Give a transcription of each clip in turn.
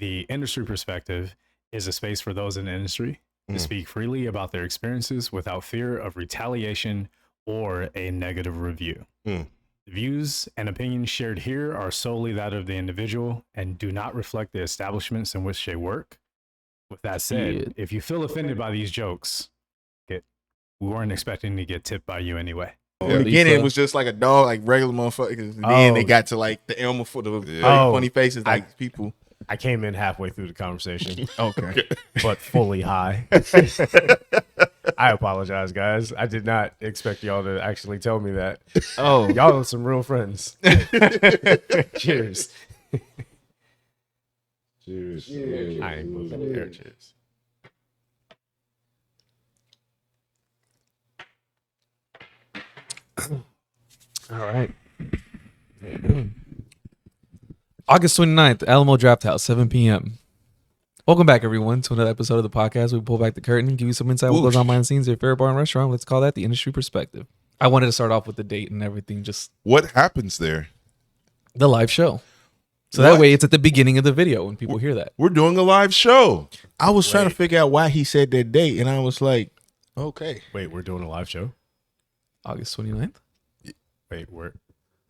The industry perspective is a space for those in the industry to speak freely about their experiences without fear of retaliation or a negative review. The views and opinions shared here are solely that of the individual and do not reflect the establishments in which they work. With that said, if you feel offended by these jokes, we weren't expecting to get tipped by you anyway. In the beginning, it was just like a dog, like regular motherfuckers. And then they got to like the Elmer for the funny faces, like people. I came in halfway through the conversation. Okay. But fully high. I apologize, guys. I did not expect y'all to actually tell me that. Oh. Y'all are some real friends. Cheers. Cheers. I ain't moving there. Cheers. All right. August 29th, Alamo Draft House, 7 p.m. Welcome back, everyone, to another episode of the podcast. We pull back the curtain and give you some insight what goes on behind the scenes at your favorite bar and restaurant. Let's call that the industry perspective. I wanted to start off with the date and everything, just What happens there? the live show. So that way it's at the beginning of the video when people hear that. We're doing a live show. I was trying to figure out why he said that date, and I was like, okay. Wait, we're doing a live show? August 29th Wait, where?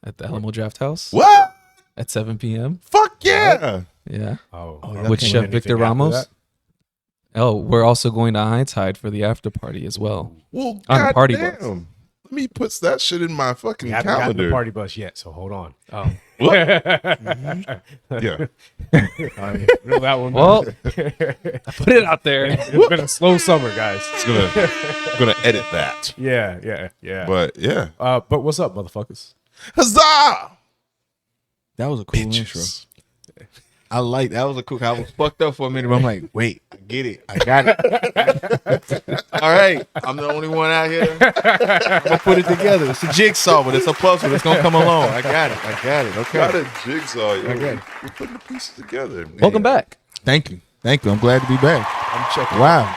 at the Alamo Draft House What? at 7 p.m. Fuck yeah. Yeah. Oh, With okay. Chef Anything Victor after Ramos. that? Oh, we're also going to Hindsight for the after party as well. Well, On the party goddamn. bus. Let me put that shit in my fucking We haven't gotten calendar. the party bus yet, so hold on. Oh, Yeah. Reel that one well, back. I put it out there. It's been a slow summer, guys. It's gonna edit that. Yeah. But yeah. But what's up, motherfuckers? Huzzah! That was a cool intro. Bitches. I like that. Was a cool. I was fucked up for a minute, but I'm like, wait, I get it. I got it. All right. I'm the only one out here. I'm gonna put it together. It's a jigsaw, but it's a puzzle. It's gonna come along. I got it. Okay. Got a jigsaw. Yo. Okay. We're putting the pieces together. Man. Welcome back. Thank you. I'm glad to be back. I'm checking. Wow.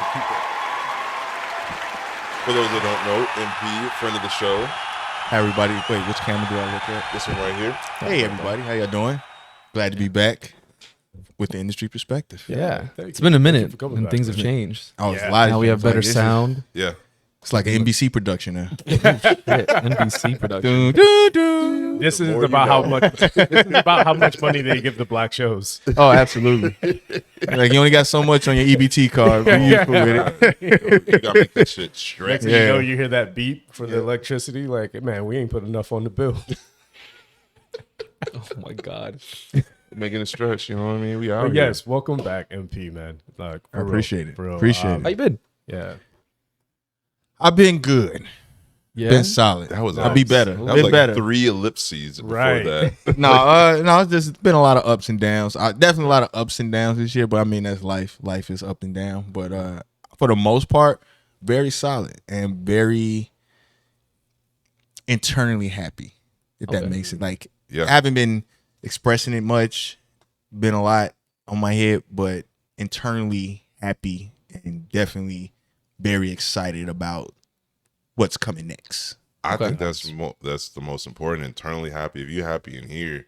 For those that don't know, MP, friend of the show. Hi, everybody. Wait, which camera do I look at? This one right here. Hey, everybody. How y'all doing? Glad to be back with the industry perspective. Yeah. Thank It's you. been a Thank you minute for coming and back. things have changed. Oh, it's Yeah. a lot of Now we have things. better Like, this is- sound. Yeah. It's like an NBC production now. NBC production. Dun, dun, dun. This is more you about how know. much. This is about how much money they give the black shows. Oh, absolutely. Like you only got so much on your EBT card. Be useful with it. You gotta make that shit straight. Next thing you know, you hear that beep for the electricity. Like, man, we ain't put enough on the bill. Oh my God. Making it stretch, you know what I mean? We out But here. yes, welcome back, MP, man. Like, I appreciate it. for real. Appreciate How you been? Yeah. I've been good. Yeah. Been solid. That was I'll be better. That was Been like better. 3 ellipses before Right. that. No, it's just been a lot of ups and downs. Definitely a lot of ups and downs this year, but I mean that's life. Life is up and down. But for the most part, very solid and very internally happy. If that Okay. makes it like Yeah. I haven't been expressing it much. Been a lot on my head, but internally happy and definitely very excited about what's coming next. I Okay. think that's the most important. Internally happy. If you're happy in here,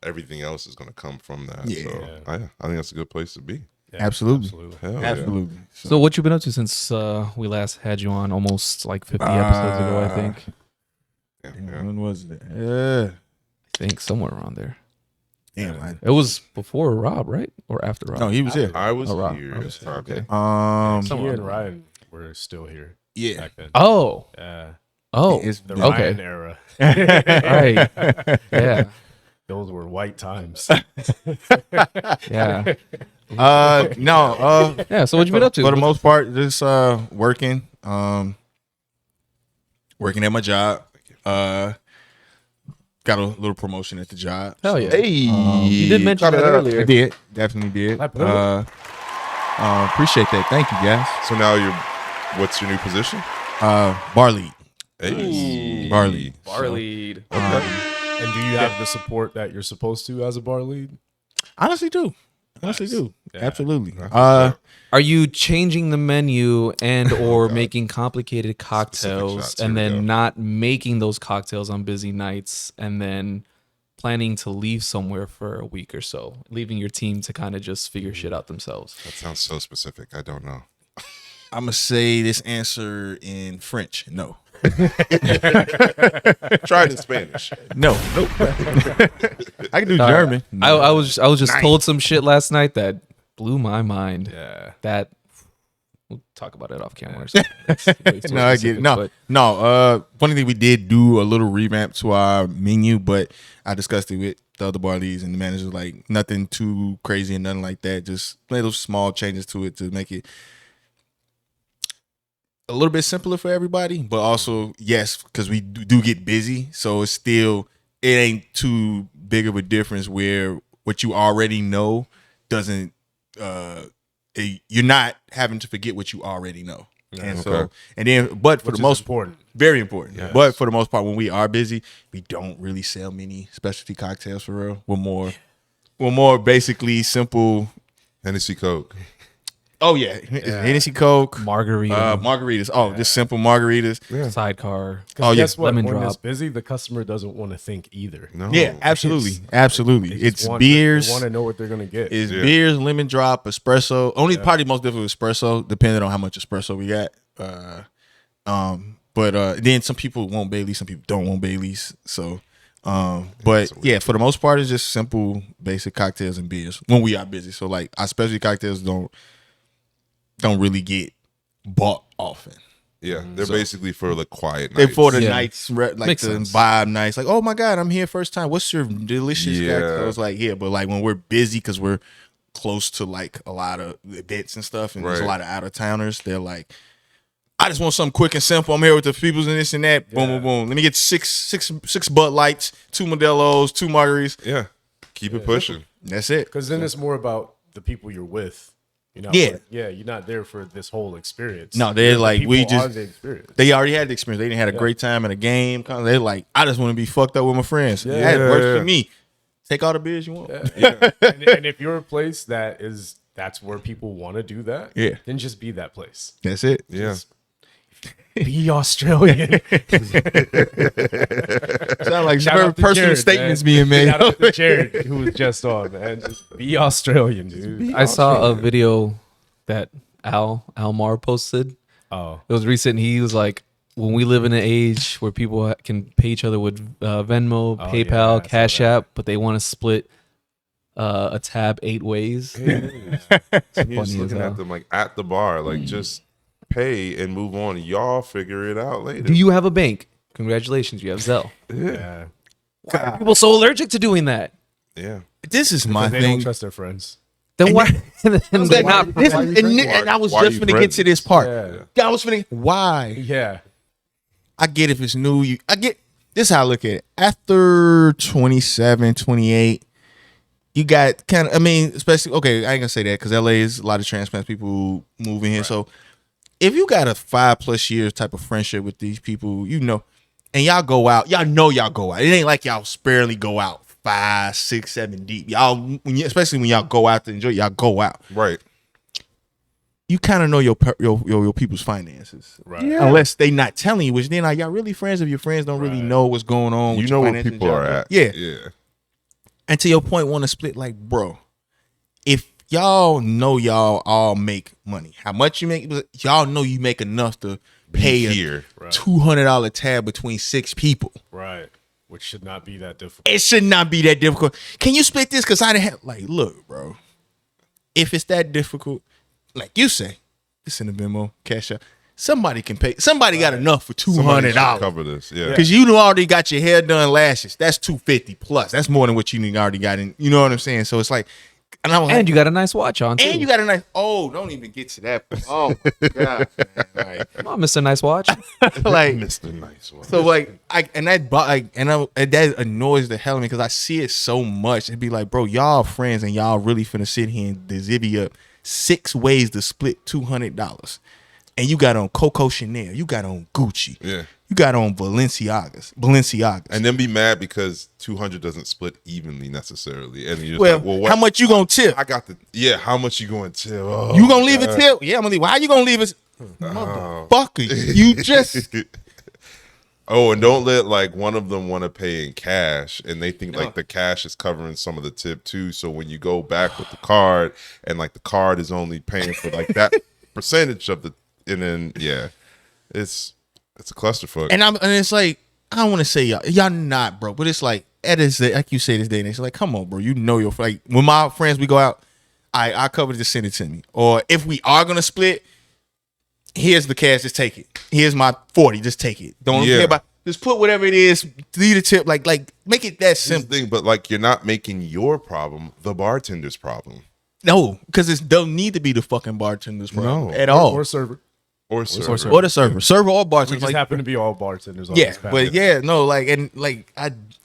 everything else is gonna come from that. Yeah. So I think that's a good place to be. Yeah, Absolutely. Hell yeah. Absolutely. So what you been up to since we last had you on almost like 50 episodes ago, I think. Yeah, Damn, yeah. when was it? Yeah. I think somewhere around there. Damn. It was before Rob, right? Or after Rob? No, he was here. I was Oh, wow. here. I at was the here. time. Okay. He Somewhere and on- Ryan were still here Yeah. back then. Oh. Yeah. Oh. It's The Okay. Ryan era. Right. Yeah. Those were white times. Yeah. No. Yeah. So what you been up to? For the most part, just working. Working at my job. Got a little promotion at the job. Hell yeah. Hey, You did mention that I earlier. did. Definitely did. I put it. Appreciate that. Thank you, guys. So now what's your new position? Bar lead. Hey, Bar lead. Bar lead. And do you have the support that you're supposed to as a bar lead? Honestly, do. Honestly, Nice. do. Yeah. Absolutely. Are you changing the menu and or making complicated cocktails shots. and Here we then go. not making those cocktails on busy nights and then planning to leave somewhere for a week or so, leaving your team to kind of just figure shit out themselves? That sounds so specific. I don't know. I'm gonna say this answer in French. No. Try it in Spanish. No. Nope. I can do German. I was just told some shit last night that blew my mind. Yeah. That we'll talk about it off camera. No, I get it. No. Funny thing, we did do a little revamp to our menu, but I discussed it with the other bar leads and the manager. Like nothing too crazy and nothing like that. Just little small changes to it to make it a little bit simpler for everybody. But also, yes, because we do get busy, so it's still it ain't too big of a difference where what you already know doesn't. You're not having to forget what you already know. And so, and then, but for the most important, very important. Yes. But for the most part, when we are busy, we don't really sell many specialty cocktails for real. We're more basically simple. Hennessy Coke. Oh yeah, Hennessy Coke, margaritas. Oh, just simple margaritas. Sidecar. Oh guess what? lemon When drop. it's busy, the customer doesn't want to think either. No. Yeah, absolutely. It's They beers. want to know what they're gonna get. It's beers, lemon drop, espresso. Only probably most difficult is espresso, depending on how much espresso we got. But then some people want Baileys, some people don't want Baileys. So, but yeah, for the most part, it's just simple, basic cocktails and beers when we are busy. So like our specialty cocktails don't really get bought often. Yeah, they're basically for the quiet They're nights. for the Yeah. nights, like Makes the sense. vibe nights. Like, oh my God, I'm here first time. What's your delicious Yeah. cocktail? It's like, yeah, but like when we're busy because we're close to like a lot of events and stuff, and there's a Right. lot of out of towners. They're like, I just want something quick and simple. I'm here with the peoples and this and that. Boom, boom, boom. Let me get six Bud Lights, 2 Modelo's, 2 margaritas. Yeah, keep it pushing. That's it. Because then it's more about the people you're with. You're not you're not there for this whole experience. No, they're like, People we are just the experience. they already had the experience. They didn't had a great time at a game. They're like, I just want to be fucked up with my friends. Yeah. That works for me. Take all the beers you want. and if you're a place that's where people want to do that, Yeah. then just be that place. That's it. Yeah. Be Australian. Sound like Shout very out to personal Jared, statements man. being made. Shout out to Jared, who was just on, man. Just be Australian, dude. I saw a video that Almar posted. Oh, It was recent. He was like, when we live in an age where people can pay each other with Venmo, Oh, PayPal, yeah, I saw Cash that. App, but they want to split a tab 8 ways. You're just Funny as looking hell. at them like at the bar, like just pay and move on. Y'all figure it out later. Do you have a bank? Congratulations, you have Zelle. yeah. Why are people so allergic to doing that? Yeah. This is my They thing. don't trust their friends. Then why? And they're not. This is, and I was Why just you finna get friends? to this part. Yeah. I was finna. Why? Yeah. I get if it's new. I get this. Is how I look at it. After 27, 28, you got kind of. I mean, especially okay. I ain't gonna say that because LA is a lot of transplants people moving here. So if you got a 5+ years type of friendship with these people, you know, and y'all go out, y'all go out. It ain't like y'all sparingly go out 5, 6, 7 deep. Y'all, especially when y'all go out to enjoy, y'all go out. Right. You kind of know your people's finances, Right. Yeah. Unless they not telling you, which then are y'all really friends if your friends don't really know what's going on? You with know your where finances people and are y'all- at. Yeah. Yeah. And to your point, want to split like, bro, if y'all know y'all all make money, how much you make, y'all know you make enough to pay a Here. $200 tab between 6 people. Right. Which should not be that difficult. It should not be that difficult. Can you split this? Because I didn't have, like, look, bro, if it's that difficult, like you say, it's in the Venmo, Cash App. Somebody can pay. Somebody got enough for Somebody should $200. cover this. Yeah. Because you already got your hair done, lashes. That's $250 plus. That's more than what you already got in. You know what I'm saying? So it's like, and I was like, And you got a nice watch on, too. and you got a nice. Oh, don't even get to that. Oh my God, man. Like, Come on, Mr. Nice Watch. like Mr. Nice One. so like and that annoys the hell out of me because I see it so much. It'd be like, bro, y'all friends and y'all really finna sit here and divvy up 6 ways to split $200. And you got on Coco Chanel, you got on Gucci, Yeah. you got on Balenciagas, And then be mad because 200 doesn't split evenly necessarily. And you're well, like, well, what? how much you gonna tip? I got how much you going to tip? Oh, You gonna leave a God. tip? Yeah, I'm gonna leave. How you gonna leave it? Motherfucker, you just Oh, and don't let like one of them want to pay in cash and they think like the cash is covering some of the tip too. So when you go back with the card and like the card is only paying for like that percentage of the, and then it's a clusterfuck. And it's like, I don't want to say y'all not, bro, but it's like, like you say this day and it's like, come on, bro, you know like when my friends we go out, I cover, just send it to me. Or if we are gonna split, here's the cash, just take it. Here's my 40, just take it. Don't care about, just put whatever it is, leave the tip, like make it that simple. Thing, but like you're not making your problem the bartender's problem. No, because it don't need to be the fucking bartender's problem at all. Or server. Or server. Or the server. Server or We bartender. just happen to be all bartenders. On Yeah, this panel. but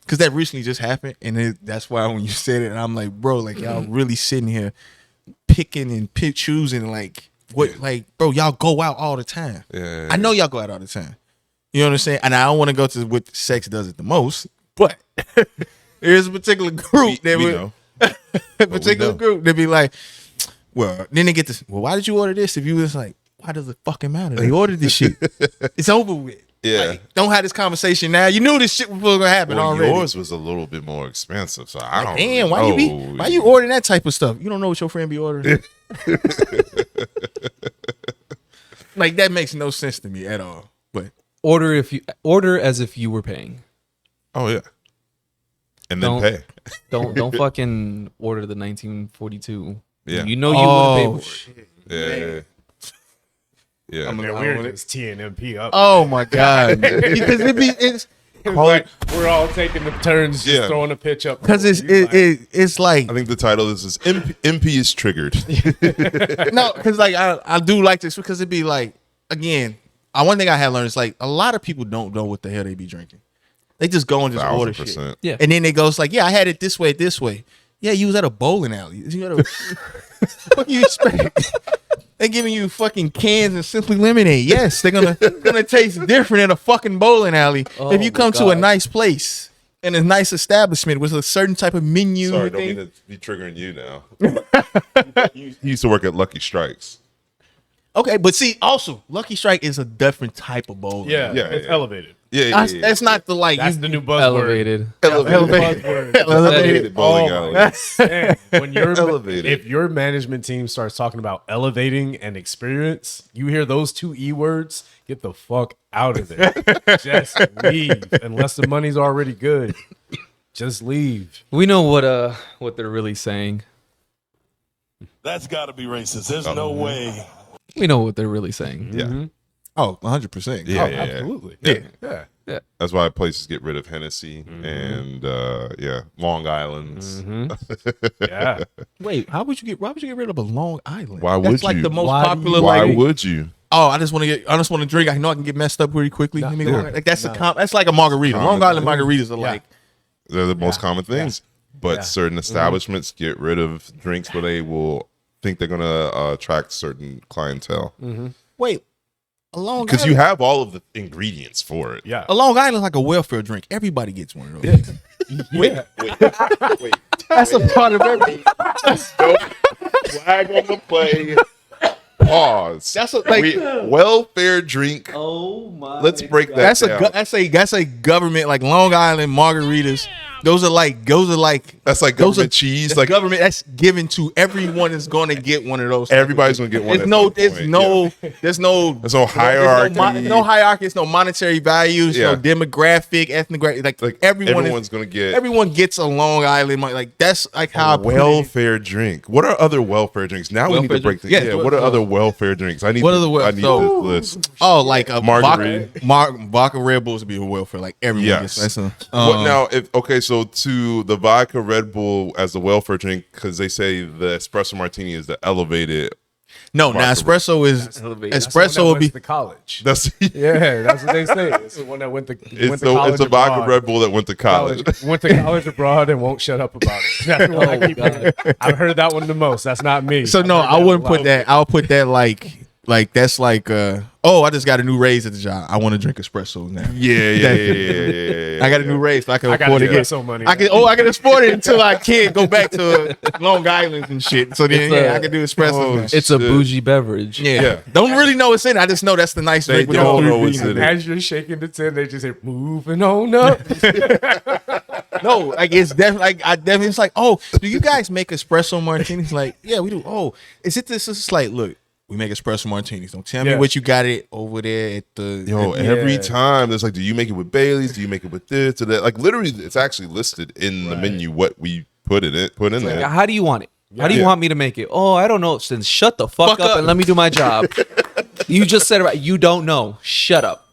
because that recently just happened, and that's why when you said it, and I'm like, bro, like y'all really sitting here picking and choosing, like what, like, bro, y'all go out all the time. Yeah. I know y'all go out all the time. You know what I'm saying? And I don't want to go to what sex does it the most, but there's a particular group that we know. group that be like, well, then they get this. Well, why did you order this? If you was like, why does it fucking matter? They ordered this shit. It's over with. Yeah. Like, don't have this conversation now. You knew this shit was gonna happen already. Yours was a little bit more expensive, so I don't. Damn, really why you ordering that type of stuff? You don't know what your friend be ordering. Like that makes no sense to me at all. But Order as if you were paying. Oh yeah. And then Don't- pay. Don't fucking order the 1942. Yeah. You know you want to pay for it. Yeah. Yeah. I'm Yeah, we're just TNMP up. oh my god, because it's Like, we're all taking the turns, just throwing a pitch up. because it's like I think the title is MP is triggered. no, because like I do like this because it'd be like, again, one thing I had learned is like a lot of people don't know what the hell they be drinking. They just go and just order shit. 1000%. Yeah. And then they go, it's like, yeah, I had it this way. Yeah, you was at a bowling alley. You at a, what you expect? They giving you fucking cans and Simply Lemonade. Yes, they're gonna taste different in a fucking bowling alley if you come to a nice place and a nice establishment with a certain type of menu. Sorry, don't thing. mean to be triggering you now. You used to work at Lucky Strikes. Okay, but see, also Lucky Strike is a different type of bowling. Yeah, Yeah, it's yeah. elevated. Yeah. That's not the like That's you, the new buzzword. Elevated. elevated. elevated bowling alley. Man, when Elevated. if your management team starts talking about elevating and experience, you hear those two E words, get the fuck out of there. Just leave. Unless the money's already good. Just leave. We know what they're really saying. That's got to be racist. There's no way. We know what they're really saying. Yeah. Oh, 100%. Yeah, Oh, yeah, yeah. absolutely. Yeah. Yeah. That's why places get rid of Hennessy and Long Island's. Yeah. Wait, why would you get rid of a Long Island? Why That's would like you? the most Why do popular. you- Why like, would you? oh, I just want to drink. I know I can get messed up pretty quickly. Let me go. Yeah. Like that's that's like a margarita. Long Island margaritas are like They're the most common things. But certain establishments get rid of drinks where they will think they're gonna attract certain clientele wait, a Long because Island. you have all of the ingredients for it. Yeah. A Long Island is like a welfare drink. Everybody gets one of those. Wait. That's a part of everything. Flag on the play. Pause. That's a, like welfare drink. Oh my! Let's break that down. that's a government like Long Island margaritas. Those are like That's like those government cheese. That's Like government that's given to everyone is going to get one of those. everybody's gonna get one. There's no there's no hierarchy. No hierarchy. There's no monetary values. Yeah. No demographic, ethnographic. Like everyone's gonna get everyone gets a Long Island. Like that's like how I put it. welfare drink. What are other welfare drinks? Now we need to Welfare break the drinks. Yeah, What are other welfare drinks? I need. What are the I need so- this list. Oh, like a Margarita. vodka Red Bulls would be a welfare. Like everyone Yes. gets. That's What now? So to the vodka Red Bull as the welfare drink because they say the espresso martini is the elevated. no, now espresso is elevated. That's the one that espresso would went be. to college. That's Yeah, that's what they say. It's the one that went to it's college a vodka abroad. Red Bull that went to college. Went to college abroad and won't shut up about it. That's what I keep hearing. I've heard that one the most. That's not me. So no, I wouldn't put that. I'll put that like Like that's like I just got a new raise at the job. I want to drink espresso now. Yeah. I got a new raise, so I can I got afford to get espresso money. I can afford it until I can't go back to Long Island and shit. So then I can do espresso. now. It's a bougie beverage. Yeah. Don't really know what's in it. I just know that's the nice drink. With don't the know three what's beans. in it. As you're shaking the tin, they just say, moving on up. No, like it's definitely like I definitely it's like, oh, do you guys make espresso martinis? Like, yeah, we do. Oh, is it this? It's like, look, we make espresso martinis. Don't tell me what you got it over there at the. Yo, every time there's like, do you make it with Bailey's? Do you make it with this or that? Like literally, it's actually listed in the menu what we put in there. How do you want it? How do you want me to make it? Oh, I don't know. Then shut the fuck up and let me do my job. You just said it right. You don't know. Shut up.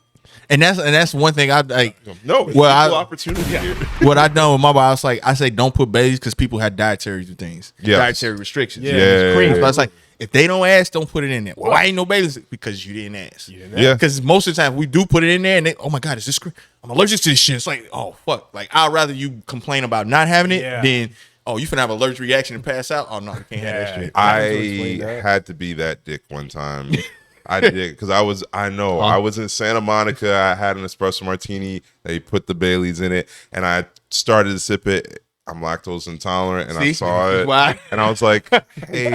And that's one thing I like. No, it's Well, equal opportunity here. What I know in my body, I say don't put Bailey's because people have dietary things, Yeah. dietary restrictions. Yeah. Cream. So I was like, if they don't ask, don't put it in there. Well, why ain't no Bailey's? Because you didn't ask. Yeah. Because most of the time we do put it in there, and they, oh my god, is this cream? I'm allergic to this shit. It's like, oh fuck. Like I'd rather you complain about not having it than oh you finna have an allergic reaction and pass out. Oh no, you can't have that shit. I had to be that dick one time. I did because I was in Santa Monica. I had an espresso martini. They put the Baileys in it, and I started to sip it. I'm lactose intolerant, and I saw it, and I was like, "Hey,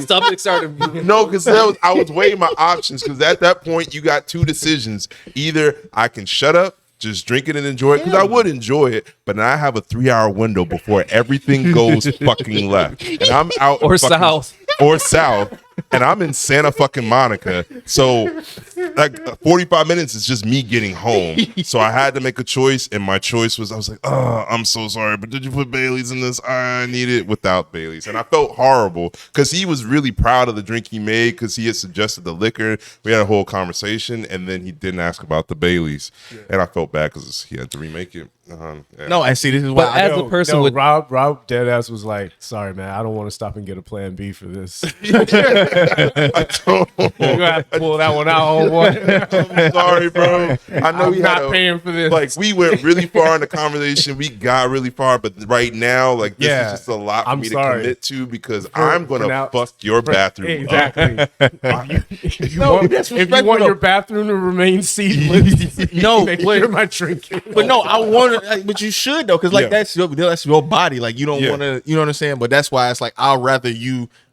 Something started. no," because I was weighing my options. Because at that point, you got two decisions: either I can shut up, just drink it and enjoy it, because I would enjoy it, but now I have a 3-hour window before everything goes fucking left, and I'm out Or south, and I'm in Santa fucking Monica. So like 45 minutes is just me getting home. So I had to make a choice, and my choice was, I was like, oh, I'm so sorry, but did you put Bailey's in this? I need it without Bailey's. And I felt horrible because he was really proud of the drink he made because he had suggested the liquor. We had a whole conversation, and then he didn't ask about the Bailey's. And I felt bad because he had to remake it. No, and see, this is why But as a person with Rob Deadass was like, sorry man, I don't want to stop and get a plan B for this. I told him, You're gonna have to pull that one out, homeboy. I'm sorry, bro. I know I'm he not had paying for this. Like we went really far in the conversation. We got really far, but right now, like this is just a lot for me to commit to because I'm gonna fuck your bathroom up. Exactly. If you want your bathroom to remain seamless, make sure my drink. But no, I want to, but you should though, because like that's your body. Like you don't want to, you know what I'm saying? But that's why it's like I'd rather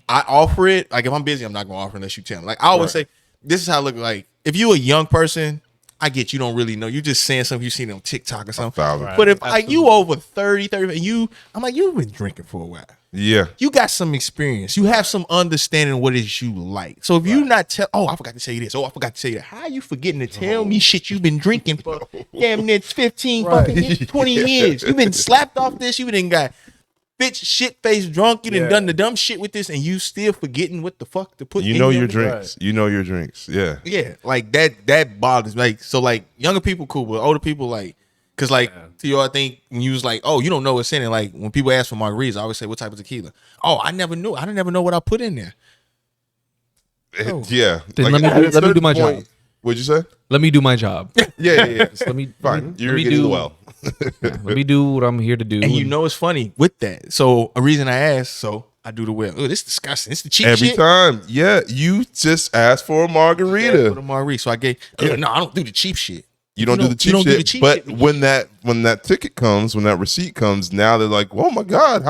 I offer it. Like if I'm busy, I'm not gonna offer unless you tell me. Like I always say, this is how I look. Like if you a young person, I get you don't really know. You just saying something you seen on TikTok or something. But if like you over 30, I'm like you've been drinking for a while. Yeah, you got some experience. You have some understanding of what it is you like. So if you not I forgot to tell you this. Oh, I forgot to tell you that. How are you forgetting to tell me shit you've been drinking for damn near 15 fucking 20 years? You've been slapped off this. You done got shit face drunk. You done the dumb shit with this, and you still forgetting what the fuck to put. You know your drinks. You know your drinks. Yeah. Yeah, like that bothers me. Like so, like younger people cool, but older people like. Cause like to you, I think when you was like, oh, you don't know what's in it. Like when people ask for margaritas, I always say, what type of tequila? Oh, I never knew. I didn't never know what I put in there. Yeah. Then let me do my job. What'd you say? Let me do my job. Yeah. Let me Fine. You're getting well. Let me do what I'm here to do. And you know it's funny with that. So a reason I asked, so I do the well. Oh, this is disgusting. This is the cheap Every shit. time. Yeah. You just asked for a margarita. For the margarita. So I gave. No, I don't do the cheap shit. You don't do the cheap shit. But when that ticket comes, when that receipt comes, now they're like, "Oh my god,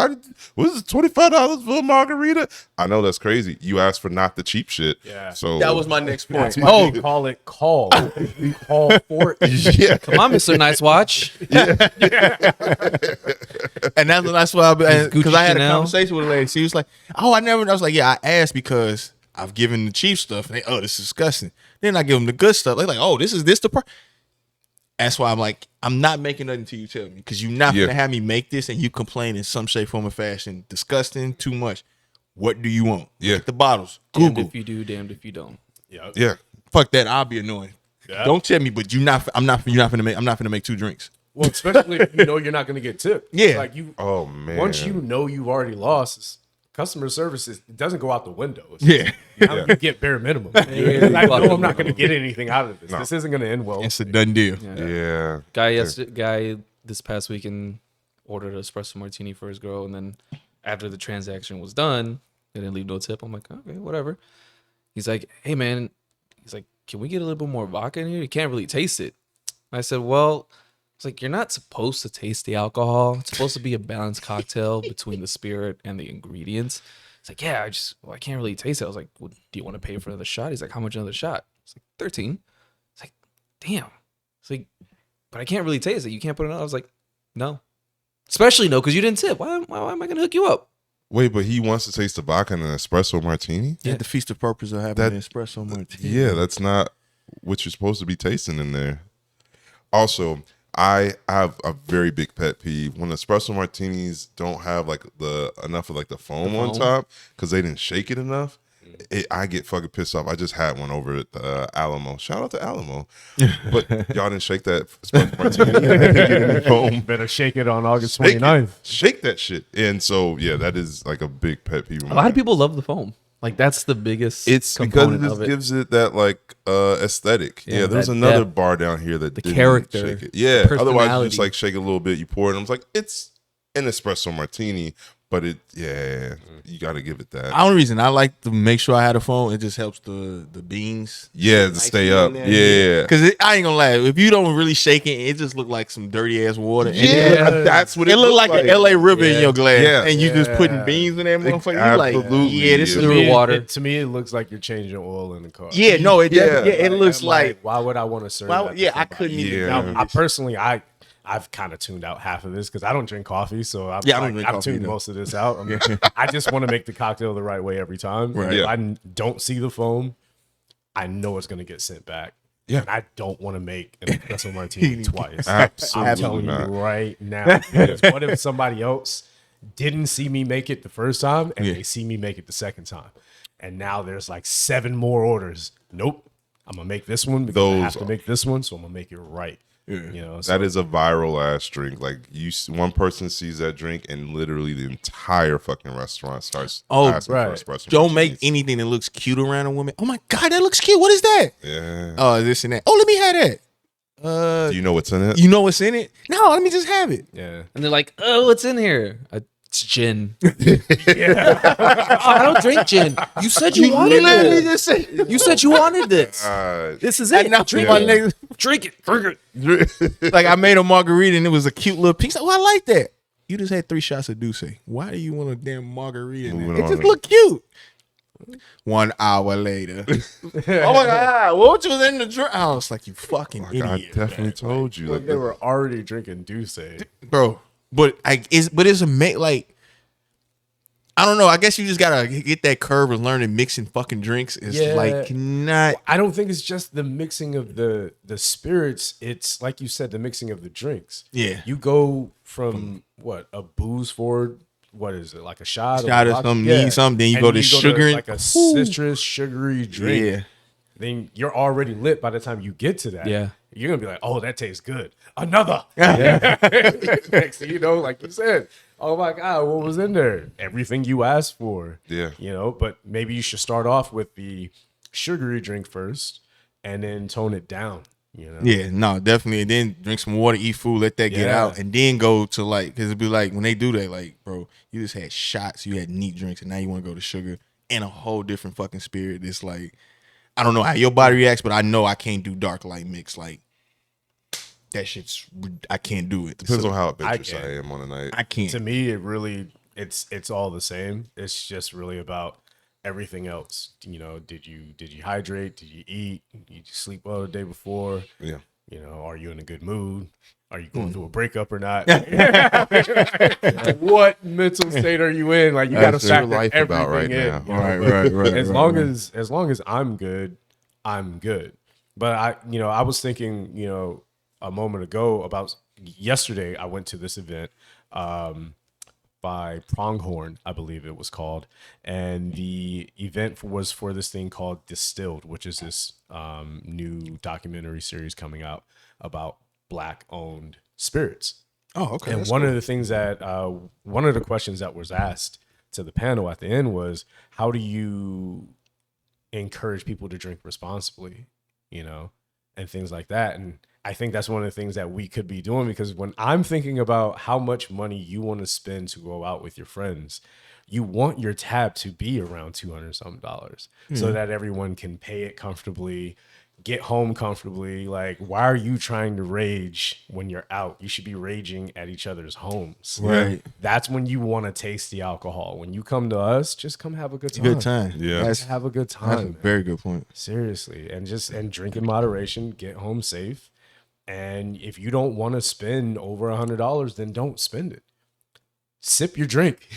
what is it, $25 for a margarita?" I know that's crazy. You asked for not the cheap shit. Yeah. So that was my next point. We call it call. We call for it. Yeah. Come on, Mr. Nice Watch. And that's why because I had a Chanel. conversation with a lady. She was like, "Oh, I was like, yeah, I asked because I've given the cheap stuff. And they, oh, this is disgusting. Then I give them the good stuff. They're like, oh, this the part." That's why I'm like, I'm not making nothing till you tell me, because you're not gonna have me make this and you complain in some shape, form, or fashion. Disgusting, too much. What do you want? Yeah. Get the bottles. Damned Google. if you do, damned if you don't. Yeah. Fuck that. I'll be annoying. Yeah. Don't tell me, but you're not gonna make 2 drinks. Well, especially if you know you're not going to get tipped. Yeah. Like you. Oh man. Once you know you've already lost, customer service it doesn't go out the window. It's Yeah. you get bare minimum. I know I'm not going to get anything out of this. No. This isn't going to end well. It's a done deal. Yeah. Guy this past weekend ordered an espresso martini for his girl, and then after the transaction was done, they didn't leave no tip. I'm like, okay, whatever. He's like, hey man, he's like, can we get a little bit more vodka in here? You can't really taste it. I said, well, it's like, you're not supposed to taste the alcohol. It's supposed to be a balanced cocktail between the spirit and the ingredients. It's like, yeah, I can't really taste it. I was like, well, do you want to pay for another shot? He's like, how much another shot? It's like 13. It's like, damn. It's like, but I can't really taste it. You can't put it on. I was like, no. Especially no, because you didn't tip. Why am I going to hook you up? Wait, but he wants to taste the vodka in an espresso martini? Yeah, defeats the purpose of having an espresso martini. Yeah, that's not what you're supposed to be tasting in there. Also, I have a very big pet peeve when espresso martinis don't have like enough of like the foam on top because they didn't shake it enough. I get fucking pissed off. I just had one over at the Alamo. Shout out to Alamo. But y'all didn't shake that espresso martini. Didn't get any foam. Better shake it on August 29th. Shake that shit. And so, yeah, that is like a big pet peeve. A lot of people love the foam. Like, that's the biggest It's because component it just of it. gives it that like aesthetic. Yeah, there's that another depth. bar down here that The didn't character, shake it. the Yeah, otherwise you personality. just like shake it a little bit, you pour it. And I was like, it's an espresso martini, but you got to give it that. The only reason I like to make sure I had a phone, it just helps the beans. Yeah, to stay up. Yeah. Because I ain't gonna lie, if you don't really shake it, it just look like some dirty ass water. Yeah, that's what It look like an LA river in your glass. Yeah. And you just putting beans in that motherfucker. You like, Absolutely, yeah, this yeah. is real water. To me, it looks like you're changing oil in the car. Yeah, no, it Yeah. it looks I'm like, why would I want to serve why, that to yeah, I somebody? couldn't even. Yeah. Now, I personally, I've kind of tuned out half of this because I don't drink coffee, so I've don't drink I've coffee tuned either. most of this out. I just want to make the cocktail the right way every time. Right. And if Yeah. I don't see the foam, I know it's going to get sent back. Yeah. And I don't want to make an espresso martini twice. Absolutely I'm telling not. you right now. Because what if somebody else didn't see me make it the first time and they see me make it the second time? And now there's like 7 more orders. Nope. I'm going to make this one because I have to make this one, so I'm going to make it right. You know, so That is a viral ass drink. Like one person sees that drink and literally the entire fucking restaurant starts asking right. for espresso. Don't make martinis. anything that looks cute around a woman. Oh my God, that looks cute. What is that? Yeah. Oh, this and that. Oh, let me have that. Do you know what's in it? You know what's in it? No, let me just have it. yeah. And they're like, oh, what's in here? It's gin. I don't drink gin. You said you wanted Literally this. just say, You said you wanted this. This is it. and now Drink my it. niggas, Drink it. Drink it. like I made a margarita and it was a cute little piece. Oh, I like that. You just had 3 shots of Douce. Why do you want a damn margarita in Moving there? It on just to- look cute. 1 hour later. Oh my God, what was in the drink? I was like, you fucking I idiot. definitely told you. Like Like, they were already drinking Douce. Bro. But it's like, I don't know. I guess you just gotta get that curve of learning mixing fucking drinks. It's Yeah. like not. I don't think it's just the mixing of the spirits. It's like you said, the mixing of the drinks. Yeah. You go from what, a booze forward, what is it, like a shot? Shot or of vodka? something, need something, then you go to sugar and- like a citrus sugary drink. Yeah. Then you're already lit by the time you get to that. Yeah. You're gonna be like, oh, that tastes good. Another. Next thing you know, like you said, oh my God, what was in there? Everything you asked for. Yeah. You know, but maybe you should start off with the sugary drink first and then tone it down. You know? Yeah, no, definitely. And then drink some water, eat food, let that get Yeah. out, and then go to like, because it'd be like when they do that, like, bro, you just had shots, you had neat drinks, and now you want to go to sugar and a whole different fucking spirit. It's like, I don't know how your body reacts, but I know I can't do dark light mix. Like, that shit's, I can't do it. depends So, on how adventurous can't. I am on a night. I can't. To me, it really, it's all the same. It's just really about everything else. You know, did you hydrate? Did you eat? Did you sleep well the day before? Yeah. You know, are you in a good mood? Are you going through a breakup or not? What mental state are you in? Like, you got to That's your factor life everything about right in. now. you know? Right. As long as I'm good, I'm good. But I was thinking, a moment ago about yesterday. I went to this event by Pronghorn, I believe it was called, and the event was for this thing called Distilled, which is this new documentary series coming out about Black-owned spirits. Oh, okay. And one of the things that one of the questions that was asked to the panel at the end was, how do you encourage people to drink responsibly, and things like that? And I think that's one of the things that we could be doing, because when I'm thinking about how much money you want to spend to go out with your friends, you want your tab to be around $200 something so that everyone can pay it comfortably, get home comfortably. Like, why are you trying to rage when you're out? You should be raging at each other's homes. Right. That's when you want to taste the alcohol. When you come to us, just come have a good time. Good time. Yeah. That's Have a good a time. very good point. Seriously. And drink in moderation, get home safe. And if you don't want to spend over $100, then don't spend it. Sip your drink.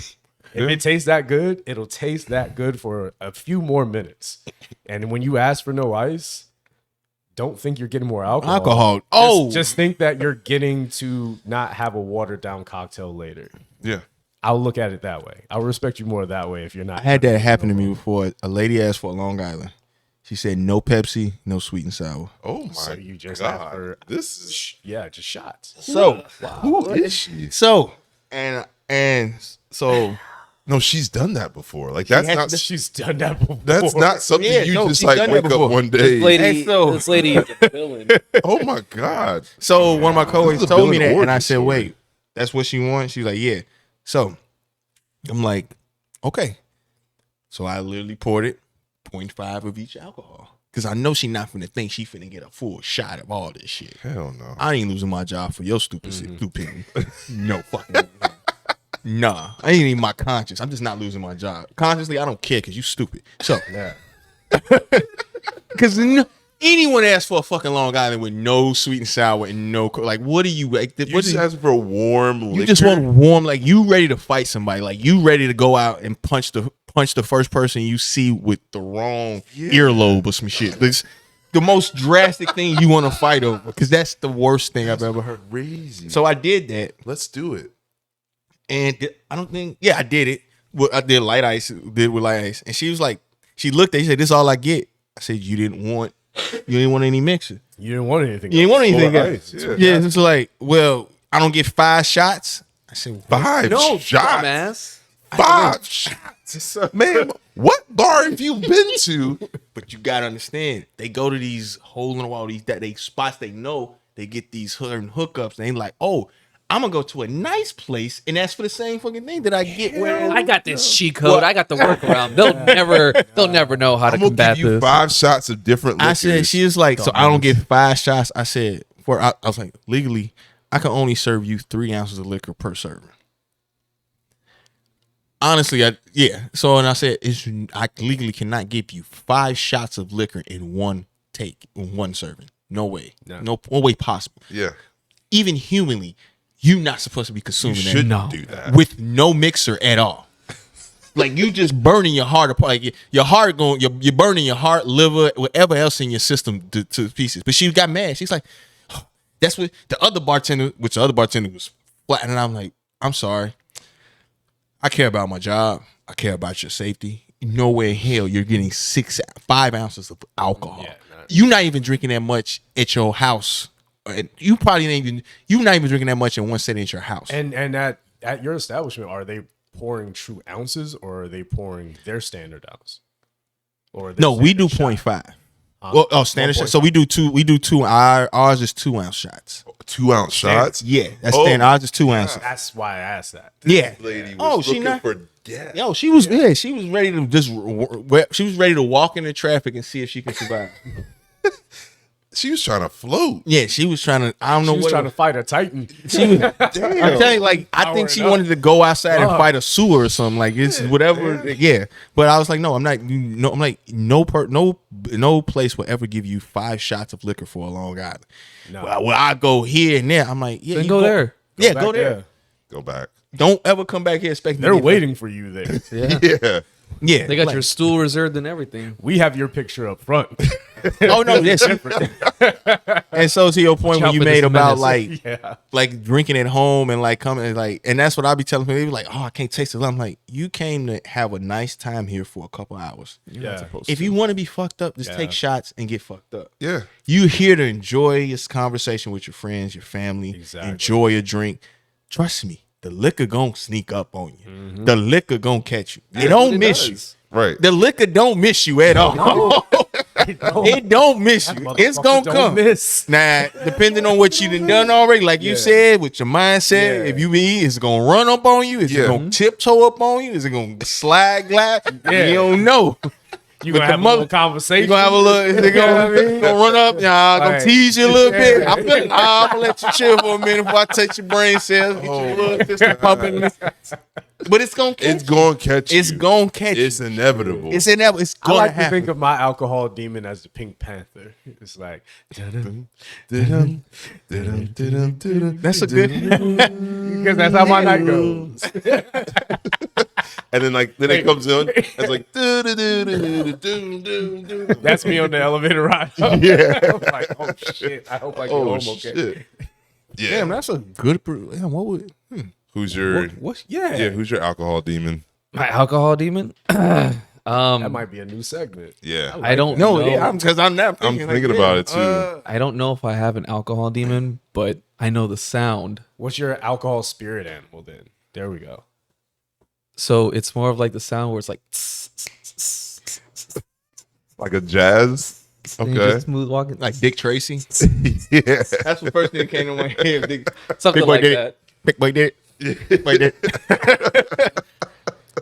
If it tastes that good, it'll taste that good for a few more minutes. And when you ask for no ice, don't think you're getting more alcohol. Just think that you're getting to not have a watered down cocktail later. Yeah. I'll look at it that way. I'll respect you more that way if you're not. I had that happen to me before. A lady asked for a Long Island. She said no Pepsi, no sweet and sour. Oh my So you just God. have for, This is just shots. So who is she? so so No, she's done that before. Like that's has- not She's done that before. that's not something Yeah, you no, just she's like done wake that up before. one day. Hey, so- this lady is a villain. Oh my God. So one of my coworkers This is a told me villain that, and I origin said, story. "Wait, that's what she wants?" She's like, "Yeah." So I'm like, "Okay." So I literally poured it 0.5 of each alcohol because I know she not finna think she finna get a full shot of all this shit. Hell no. I ain't losing my job for your stupidity. No fucking way. Nah, I ain't even my conscience. I'm just not losing my job. Consciously, I don't care because you stupid. So, Yeah. because anyone asks for a fucking Long Island with no sweet and sour and no like, what are you like? You just asked for a warm liquor. You just want warm, like you ready to fight somebody, like you ready to go out and punch the first person you see with the wrong earlobe or some shit. It's the most drastic thing you want to fight over because that's the worst thing I've ever heard. crazy. So I did that. Let's do it. And I don't think, yeah, I did it. Well, I did light ice, did with light ice. And she was like, she looked at it, she said, "This is all I get." I said, you didn't want any mixer. You didn't want anything. You didn't want anything Full else. ice, yeah. Yeah, it's like, well, I don't get 5 shots. I said, Five shots. Dumbass. 5 shots. Man, what bar have you been to? but you gotta understand, they go to these hole in the wall, these that they spots they know, they get these hookups, and they like, oh, I'm gonna go to a nice place and ask for the same fucking thing that I get where I got this cheat code. I got the workaround. They'll never know how to I'm gonna combat give you this. 5 shots of different liquors. I said, she was like, so I don't get 5 shots. I said, I was like, legally, I can only serve you 3 ounces of liquor per serving. Honestly, So, and I said, I legally cannot give you 5 shots of liquor in one take, in one serving. No way. No way possible. Yeah. Even humanly, you're not supposed to be You consuming that shouldn't do that. with no mixer at all. Like you just burning your heart apart. Like your heart you're burning your heart, liver, whatever else in your system to pieces. But she got mad. She's like, oh, that's what the other bartender was flat. And I'm like, I'm sorry. I care about my job. I care about your safety. No way in hell you're getting 5 ounces of alcohol. Yeah, You're not even drinking that much at your house. And you're not even drinking that much in one setting at your house. And at your establishment, are they pouring true ounces or are they pouring their standard ounce? Or their No, we do standard shot? 0.5. Well, standard shot. So we do two. Ours is 2 ounce shots. 2 ounce shots. Yeah, that's Oh, standard. Ours is 2 ounces. That's why I asked that. Yeah. Lady was Oh, she looking not- for death. Yo, she was ready to she was ready to walk into traffic and see if she could survive. She was trying to float. Yeah, she was trying to. I don't know She was what. trying to fight a Titan. She was, I'm Damn. telling you, like I think she wanted to go outside and fight a sewer or something. Like it's whatever. Yeah, but I was like, no, I'm not. No, I'm like no place will ever give you 5 shots of liquor for a Long Island. No. Well, I go here and there. I'm like, yeah, Then you go there. Yeah, Back go there. Go back. Don't ever come back here expecting. They're to get- waiting for you there. Yeah. Yeah, They got like- your stool reserved and everything. We have your picture up front. Oh no, yes. And so to your point when Chop you with made this about menace. Yeah. like drinking at home and like coming and like, and that's what I be telling people. They be like, oh, I can't taste it. I'm like, you came to have a nice time here for a couple hours. Yeah. If you want to be fucked up, just Yeah. take shots and get fucked up. Yeah. You here to enjoy this conversation with your friends, your family, Exactly. enjoy a drink. Trust me, the liquor gonna sneak up on you. The liquor gonna catch you. It don't miss you. Right. The liquor don't miss you at all. It don't miss you. It's gonna come. Miss. Now, depending on what you done already, like you said, with your mindset, if you eat, it's gonna run up on you. Is it gonna tiptoe up on you? Is it gonna slide, glide? Yeah. You don't know. You gonna have a little conversation. You gonna have a little. Is it gonna run up? Yeah, gonna tease you a little bit. I'm gonna let you chill for a minute before I touch your brain cells. Get your blood pistol pumping. But it's gonna catch It's gonna catch you. It's gonna catch you. It's inevitable. It's inevitable. It's I gonna like to happen. think of my alcohol demon as the Pink Panther. It's like, That's a good. because that's how my night goes. And then it comes in. It's like That's me on the elevator ride. Yeah. I'm like, oh shit. I hope I get home okay. Shit. Yeah. Damn, that's a good. Damn, what would? Who's your who's your alcohol demon? My alcohol demon. That might be a new segment. Yeah. I don't No, know. yeah, because I'm not. I'm thinking about it too. I don't know if I have an alcohol demon, but I know the sound. What's your alcohol spirit animal then? There we go. So it's more of like the sound where it's like Like a jazz. and you're Okay. just smooth walking, Like Dick Tracy. Yeah. That's the first thing that came to my head. something Big boy like did that. Big boy did. Big boy did.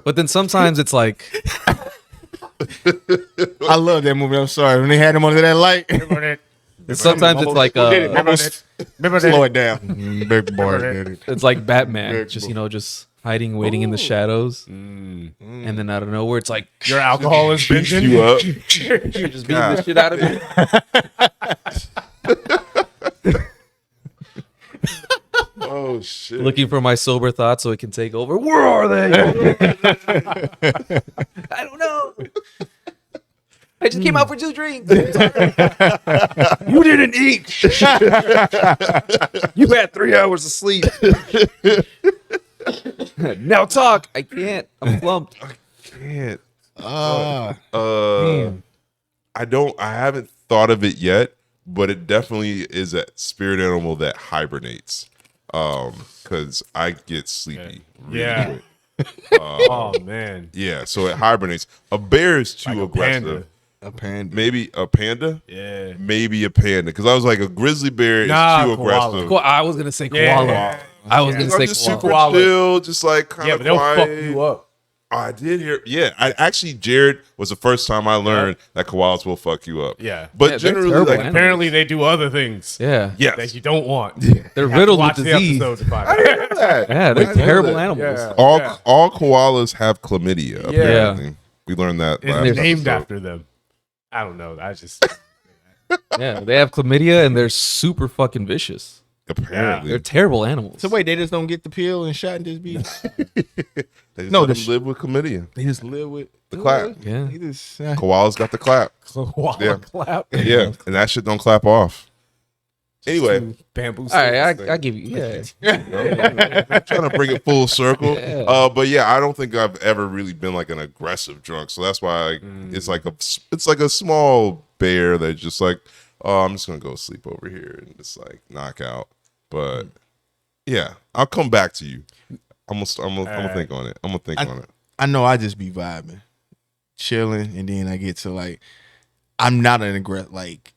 But then sometimes it's like I love that movie. I'm sorry when they had him under that light. sometimes it's like Slow it down. Big boy did it. it's like Batman, Big just boy. just hiding, waiting in the shadows, and then out of nowhere it's like Your alcohol is Beats binging. you up. you're just beating the shit out of me. Oh shit. Looking for my sober thoughts so it can take over. Where are they? I don't know. I just came out for 2 drinks. You didn't eat. You had 3 hours of sleep. Now talk. I can't. I'm slumped. Can't. Ah. I haven't thought of it yet, but it definitely is a spirit animal that hibernates. Because I get sleepy. Really Yeah. quick. Oh man. Yeah, so it hibernates. A bear is too Like a aggressive. panda. A panda. Maybe a panda? Yeah. Maybe a panda. Because I was like, a grizzly bear Nah, is too koala. aggressive. I was gonna say koala. Yeah. I was gonna I'm say just koala. super Koala. chill, just like kind Yeah, of but they'll quiet. fuck you up. I did hear. Yeah, Jared was the first time I learned that koalas will fuck you up. Yeah. But Yeah, they're generally, terrible like, animals. Apparently they do other things Yeah, yes. that you don't want. they're You have to riddled with watch the disease. episode to find out. Yeah, they're terrible animals. Yeah. all koalas have chlamydia. Apparently, we learned that. It's last named episode. after them. I don't know. I just Yeah, they have chlamydia and they're super fucking vicious. Apparently, They're terrible animals. So wait, they just don't get the pill and shot and just be. they just No, let the them live with chlamydia. They just live with The clap. Yeah. They just, Koalas got the clap. koala Yeah. clap. Yeah, and that shit don't clap off. Anyway, Bamboo. All right, I give you. Yeah, I'm trying to bring it full circle. Yeah. But yeah, I don't think I've ever really been like an aggressive drunk. So that's why it's like a small bear that's just like, oh, I'm just gonna go sleep over here and just like knock out. But yeah, I'll come back to you. I'm gonna think on it. I'm gonna think on it. I know I just be vibing, chilling, and then I get to like, I'm not an aggressive. Like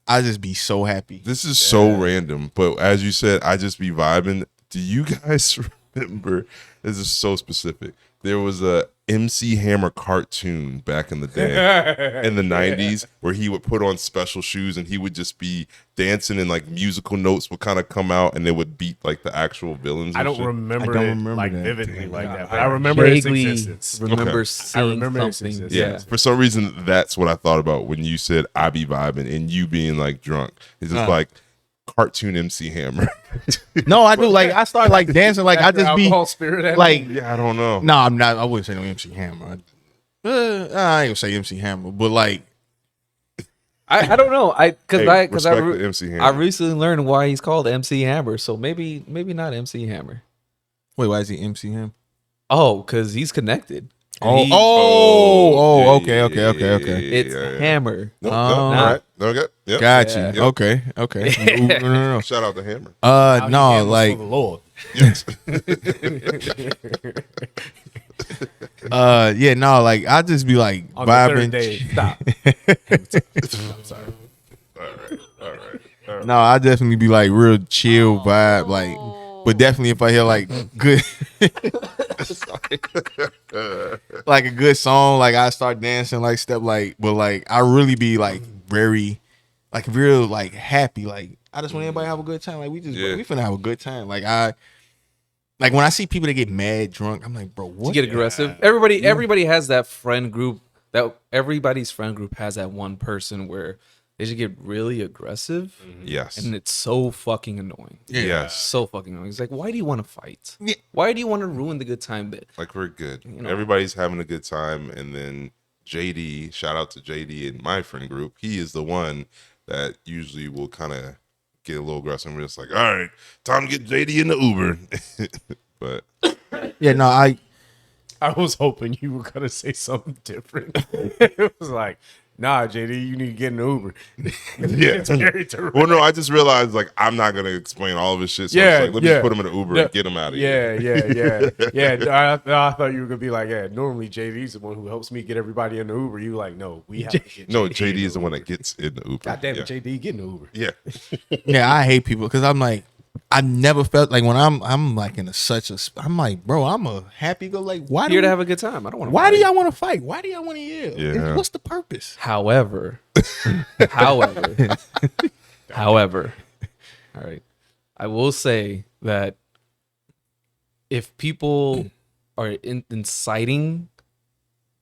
I just be so happy. This is so random, but as you said, I just be vibing. Do you guys remember? This is so specific. There was a MC Hammer cartoon back in the day, in the 90s, where he would put on special shoes and he would just be dancing and like musical notes would kind of come out and they would beat like the actual villains. I and don't shit. remember I don't it remember like that. vividly like that, but I remember its vaguely existence. remember Okay. seeing remember its something. existence. Yeah. Yeah. For some reason, that's what I thought about when you said I be vibing and you being like drunk. It's just like cartoon MC Hammer. No, I do. Like I start like dancing. Like I just be Alcohol spirit animal. like, Yeah, I don't know. no, I'm not. I wouldn't say no MC Hammer. I ain't gonna say MC Hammer, but like, I don't know. Hey, respect the MC Hammer. I recently learned why he's called MC Hammer. So maybe not MC Hammer. wait, why is he MC Hammer? Oh, because he's connected. And Oh, he- oh, Yeah, okay. it's No, Hammer. no, Oh. all right. Okay. Yep. Got you. Yeah. Okay. No. Shout out to Hammer. How he No, handles like for the Lord. Yes. Yeah, no, like I just be like On the vibing. third day, stop. I'm sorry. All right. No, I definitely be like real chill vibe, like. But definitely if I hear like good, like a good song, like I start dancing, like step, like. But like I really be like very, like real, like happy, like I just want everybody to have a good time. Like we finna have a good time. Like like when I see people that get mad drunk, I'm like, bro, what? To get aggressive. Everybody has that friend group. That everybody's friend group has that one person where they should get really aggressive. Yes. And it's so fucking annoying. Yes. So fucking annoying. It's like, why do you want to fight? Yeah. Why do you want to ruin the good time bit? Like we're good. You know. Everybody's having a good time, and then JD, shout out to JD in my friend group. He is the one that usually will kind of get a little aggressive. We're just like, all right, time to get JD in the Uber. But Yeah, no, I was hoping you were gonna say something different. It was like, nah, JD, you need to get an Uber. yeah. It's very direct. Well, no, I just realized like I'm not gonna explain all of his shit. So Yeah, it's like, let me just put him in an Uber and get him out of here. Yeah. I thought you were gonna be like, yeah. Normally, JD's the one who helps me get everybody in the Uber. You like, no, we have to get. No, JD JD is the one that gets in the Uber. God damn it, yeah. JD, get in the Uber. Yeah. I hate people because I'm like, I never felt like when I'm like in I'm like, bro, I'm a happy go, like, why Here to have a good time. I don't want to. why do y'all want to fight? Why do y'all want to yell? Yeah. What's the purpose? However, all right, I will say that if people are inciting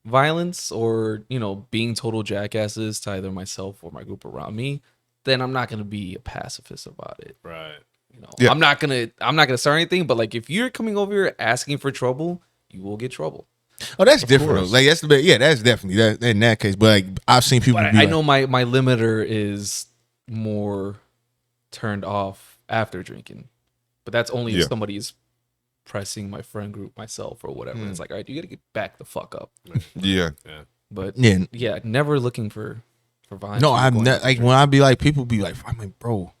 violence or being total jackasses to either myself or my group around me, then I'm not gonna be a pacifist about it. Right. I'm not gonna start anything. But like, if you're coming over here asking for trouble, you will get trouble. Oh, that's different. Though. Like that's that's definitely that in that case. But like I've seen people. But I know my limiter is more turned off after drinking, but that's only if somebody is pressing my friend group, myself, or whatever. It's like, all right, you gotta get back the fuck up. Yeah. But yeah, never looking for violence. No, I'm not. Like when I be like, people be like, I'm like, bro,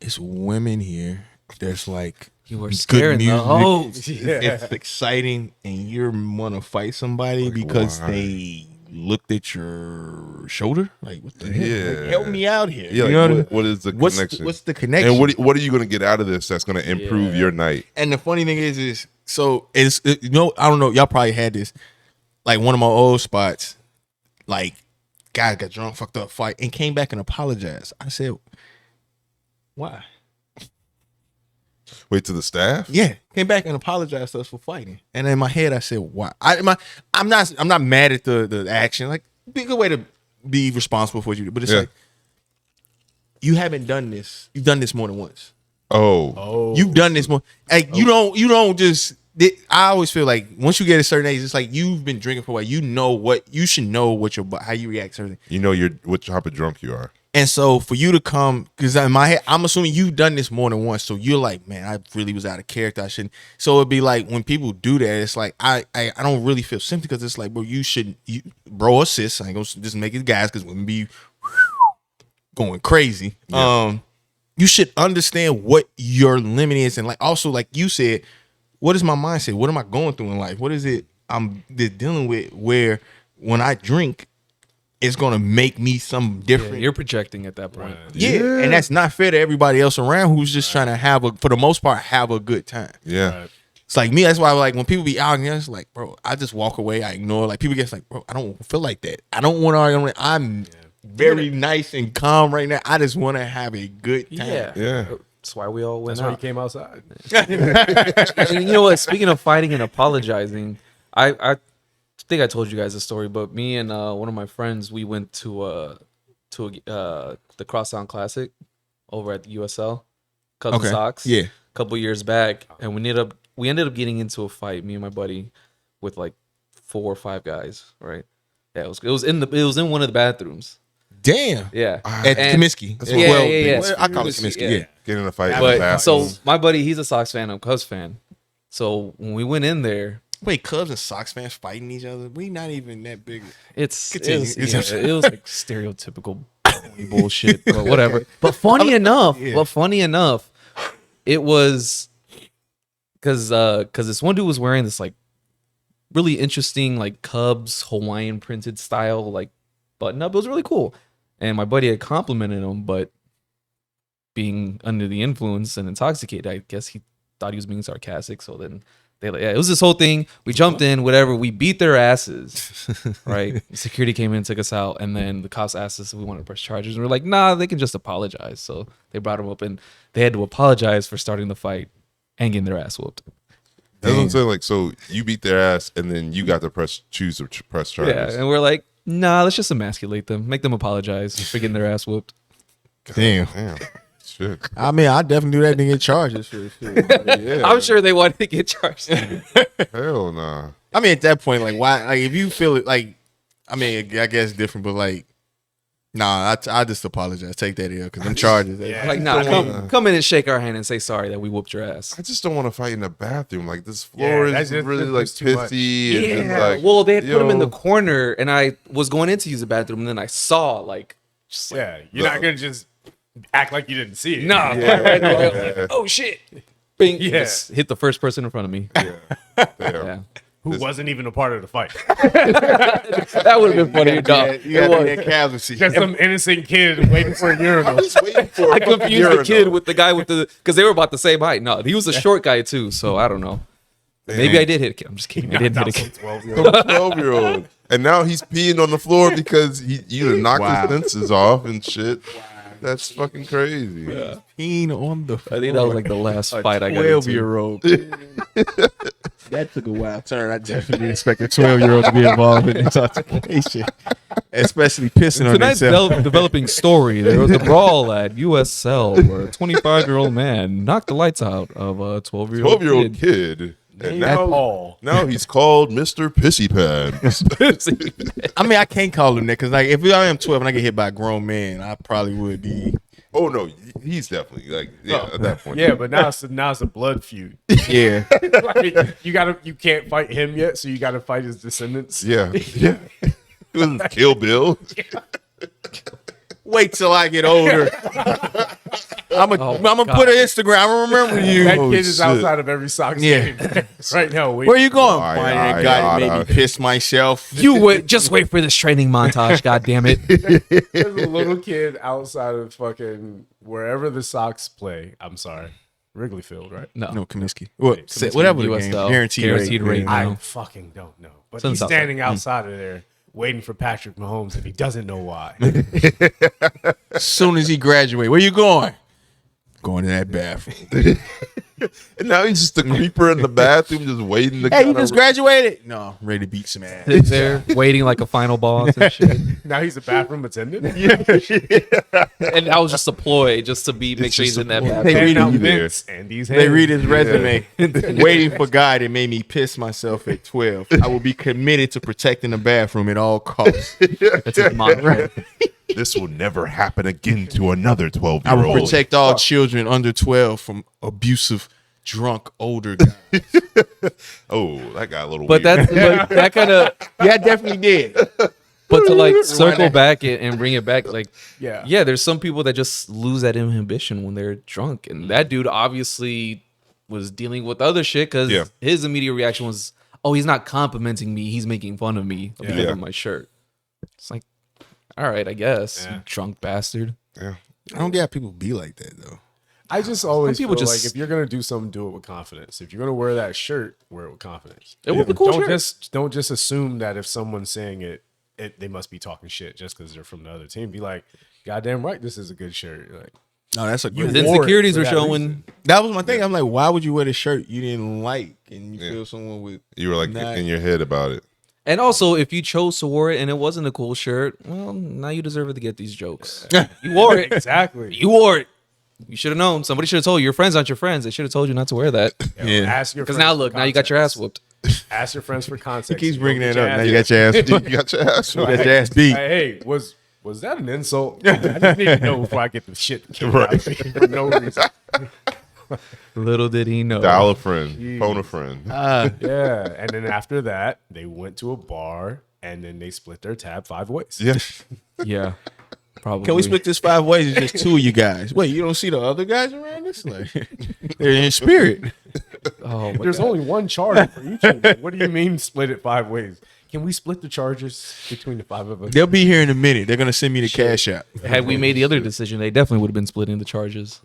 it's women here. There's like you were good scaring music. the hoes. It's exciting, and you want to fight somebody because why? they looked at your shoulder. Like, what the hell? Yeah. Like, help me out here. Yeah. You know Like, what I mean? what is the What's connection? what's the connection? And what are you gonna get out of this that's gonna improve your night? And the funny thing is so it's I don't know. Y'all probably had this. Like one of my old spots, like guy got drunk, fucked up, fight, and came back and apologized. I said, why? Wait to the staff? Yeah, came back and apologized to us for fighting. And in my head, I said, "Why?" I'm not mad at the action. Like, be a good way to be responsible for what you do. But it's like you haven't done this. You've done this more than once. Oh, You've done this more. Like you don't just. I always feel like once you get a certain age, it's like you've been drinking for a while. You should know what how you react to everything. you know what type of drunk you are. And so for you to come, because in my head, I'm assuming you've done this more than once. So you're like, man, I really was out of character. I shouldn't. So it'd be like when people do that, it's like I don't really feel sympathy because it's like, bro, you shouldn't, bro or sis. I ain't gonna just make it guys because women be going crazy. Yeah. You should understand what your limit is, and like also like you said, what is my mindset? What am I going through in life? What is it I'm dealing with? Where when I drink, it's gonna make me some different. You're projecting at that point. Yeah, and that's not fair to everybody else around who's just trying to for the most part, have a good time. Yeah. Right. It's like me. That's why, like, when people be out here, it's like, bro, I just walk away. I ignore. Like, people get like, bro, I don't feel like that. I don't want to argue. I'm very nice and calm right now. I just want to have a good time. Yeah. That's why we all went That's why you out. came outside. And you know what? Speaking of fighting and apologizing, I think I told you guys a story, but me and one of my friends, we went to the Crosstown Classic over at the USL, Cousin Sox. Yeah. A couple years back, and we ended up getting into a fight, me and my buddy, with like 4 or 5 guys. Right? Yeah, it was in one of the bathrooms. Damn. Yeah. At Comiskey. Yeah. I call it Comiskey. Yeah. Get in a fight. in the But bathroom. so my buddy, he's a Sox fan, I'm a Cubs fan. So when we went in there, Wait, Cubs and Sox fans fighting each other? We not even that big. it was Continue. like stereotypical bullshit, but whatever. But funny enough, it was because this one dude was wearing this like really interesting, like Cubs Hawaiian printed style, like button up. It was really cool. And my buddy had complimented him, but being under the influence and intoxicated, I guess he thought he was being sarcastic. So then it was this whole thing. We jumped in, whatever. We beat their asses, right? Security came in and took us out. And then the cops asked us if we wanted to press charges. And we're like, nah, they can just apologize. So they brought him up and they had to apologize for starting the fight and getting their ass whooped. That's what I'm saying. Like, so you beat their ass and then you got to choose to press charges. Yeah, and we're like, nah, let's just emasculate them. Make them apologize for getting their ass whooped. Damn. Shit. I mean, I definitely do that to get charges. Shit. Yeah. I'm sure they wanted to get charged. Hell nah. I mean, at that point, like, why? Like, if you feel it, like, I mean, I guess different, but like, nah, I just apologize. Take that L because them charges. Like, nah, come in and shake our hand and say sorry that we whooped your ass. I just don't want to fight in the bathroom. Like, this floor is really like too much. pissy. And just, like, Well, they had put him in the corner, and I was going in to use the bathroom, and then I saw like, just like, Yeah, you're not gonna just act like you didn't see it. nah, right now, I was like, oh shit, bing, Yeah. just hit the first person in front of me. Yeah. Who wasn't even a part of the fight. That would have been funny. Dog. You got that casualty. Just some innocent kid waiting for a urinal. I confused the kid with the guy with the because they were about the same height. No, he was a short guy too, so I don't know. Maybe I did hit a kid. I'm just kidding. I didn't hit a kid. 12-year-old. And now he's peeing on the floor because you done knocked his senses off and shit. That's fucking crazy. Peeing on the I think that was like the last fight I got into. 12-year-old. That took a wild turn. I definitely expect a 12-year-old to be involved in this altercation, especially pissing on Tonight's himself. developing story. There was a brawl at US Cell where a 25-year-old man knocked the lights out of a 12-year-old kid. And Paul. now he's called Mr. Pissy Pants. I mean, I can't call him that because, like, if I am 12 and I get hit by a grown man, I probably would be. Oh no, he's definitely like at that point. Yeah, but now it's a blood feud. Yeah. Like, you can't fight him yet, so you gotta fight his descendants. Yeah. Kill Bill. Wait till I get older. I'm gonna put an Instagram. I remember you. That kid is outside of every Sox game right now. Where you going? Aye, Finding aye, a guy aye, that made aye. me piss myself. You would just wait for this training montage. God damn it! There's a little kid outside of fucking wherever the Sox play. I'm sorry, Wrigley Field, right? No, No, Comiskey. What? Comiskey, Whatever the US game. style. Guaranteed rate. rate. I No. fucking don't know, but Some he's South standing outside of there waiting for Patrick Mahomes, and he doesn't know why. As soon as he graduates, where you going? Going to that bathroom. And now he's just a creeper in the bathroom, just waiting to. Hey, you kinda- just graduated? No, I'm ready to beat some ass. sits there waiting like a final boss and shit. Now he's a bathroom attendant. And that was just a ploy, just to make sure he's in that They bathroom. read Handing out his- mints and these They hands. read his resume, waiting for guy that made me piss myself at 12. I will be committed to protecting the bathroom at all costs. That's his mantra. This will never happen again to another I will 12-year-old. protect all children under 12 from abusive, drunk, older guys. Oh, that got a little. But weird. that kind of. Yeah, I definitely did. But to like circle back and bring it back, like Yeah. there's some people that just lose that inhibition when they're drunk, and that dude obviously was dealing with other shit because Yeah. his immediate reaction was, "Oh, he's not complimenting me; he's making fun of me because Yeah. of my shirt." It's like, all right, I guess, Yeah. you drunk bastard. Yeah. I don't get how people be like that, though. I just always Some people feel just- like if you're gonna do something, do it with confidence. If you're gonna wear that shirt, wear it with confidence. It was a cool don't shirt. don't just assume that if someone's saying it, they must be talking shit just because they're from the other team. Be like, goddamn right, this is a good shirt. Like, No, that's a You good His wore it insecurities for were that showing. reason. That was my thing. I'm like, why would you wear the shirt you didn't like and you Yeah. feel someone with You were like Nah. in your head about it. And also, if you chose to wear it and it wasn't a cool shirt, well, now you deserve it to get these jokes. You wore it. exactly. You wore it. You should have known. Somebody should have told you. Your friends aren't your friends. They should have told you not to wear that. Yeah. Ask your Because friends now for look, now you got your ass context. whooped. Ask your friends for context. He keeps You bringing don't that get up. Now your you ass got your ass beat. You got your ass. You got your ass beat. Hey, was that an insult? I just need to know before I get the shit kicked out for no reason. Little did he know. Dial a friend, phone a friend. Yeah, and then after that, they went to a bar and then they split their tab 5 ways. Yeah. Yeah. Probably. Can we split this 5 ways? It's just 2 of you guys. Wait, you don't see the other guys around us? Like, they're in spirit. Oh, my There's God. only one charge for each of them. What do you mean split it 5 ways? Can we split the charges between the 5 of us? They'll be here in a minute. They're gonna send me the cash app. Had we made the other decision, they definitely would have been splitting the charges.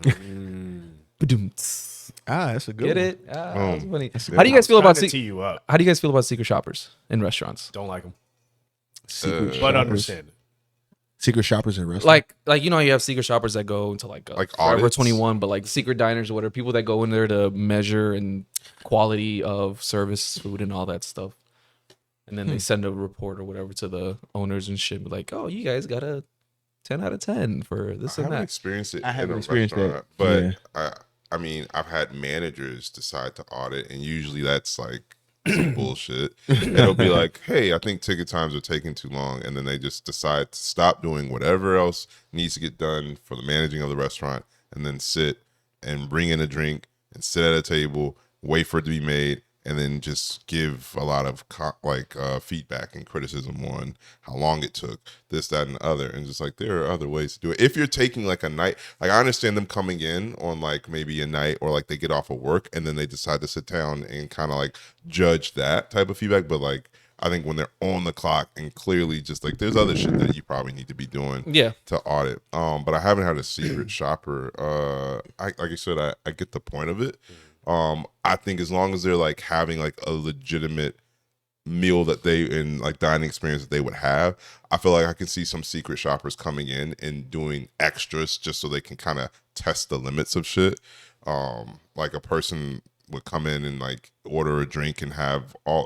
That's a good Get one. it? That's funny. a How do you guys feel about Trying to tee you up. How do you guys feel about secret shoppers in restaurants? Don't like them, Secret but shoppers. understand it. Secret shoppers in restaurants. Like you have secret shoppers that go into like Like Forever audits? 21, but like secret diners or whatever, people that go in there to measure and quality of service, food, and all that stuff. And then they send a report or whatever to the owners and shit, like, oh, you guys got a 10 out of 10 for this I and haven't that. experienced it I in haven't a experienced restaurant, that. but I mean, I've had managers decide to audit, and usually that's like some bullshit. It'll be like, hey, I think ticket times are taking too long, and then they just decide to stop doing whatever else needs to get done for the managing of the restaurant, and then sit and bring in a drink and sit at a table, wait for it to be made, and then just give a lot of feedback and criticism on how long it took, this, that, and the other. And just like, there are other ways to do it. If you're taking like a night, like I understand them coming in on like maybe a night or like they get off of work and then they decide to sit down and kind of like judge that type of feedback. But like, I think when they're on the clock and clearly just like, there's other shit that you probably need to be doing to audit. But I haven't had a secret shopper. Like you said, I get the point of it. I think as long as they're like having like a legitimate meal that they in like dining experience that they would have, I feel like I can see some secret shoppers coming in and doing extras just so they can kind of test the limits of shit. Like a person would come in and like order a drink and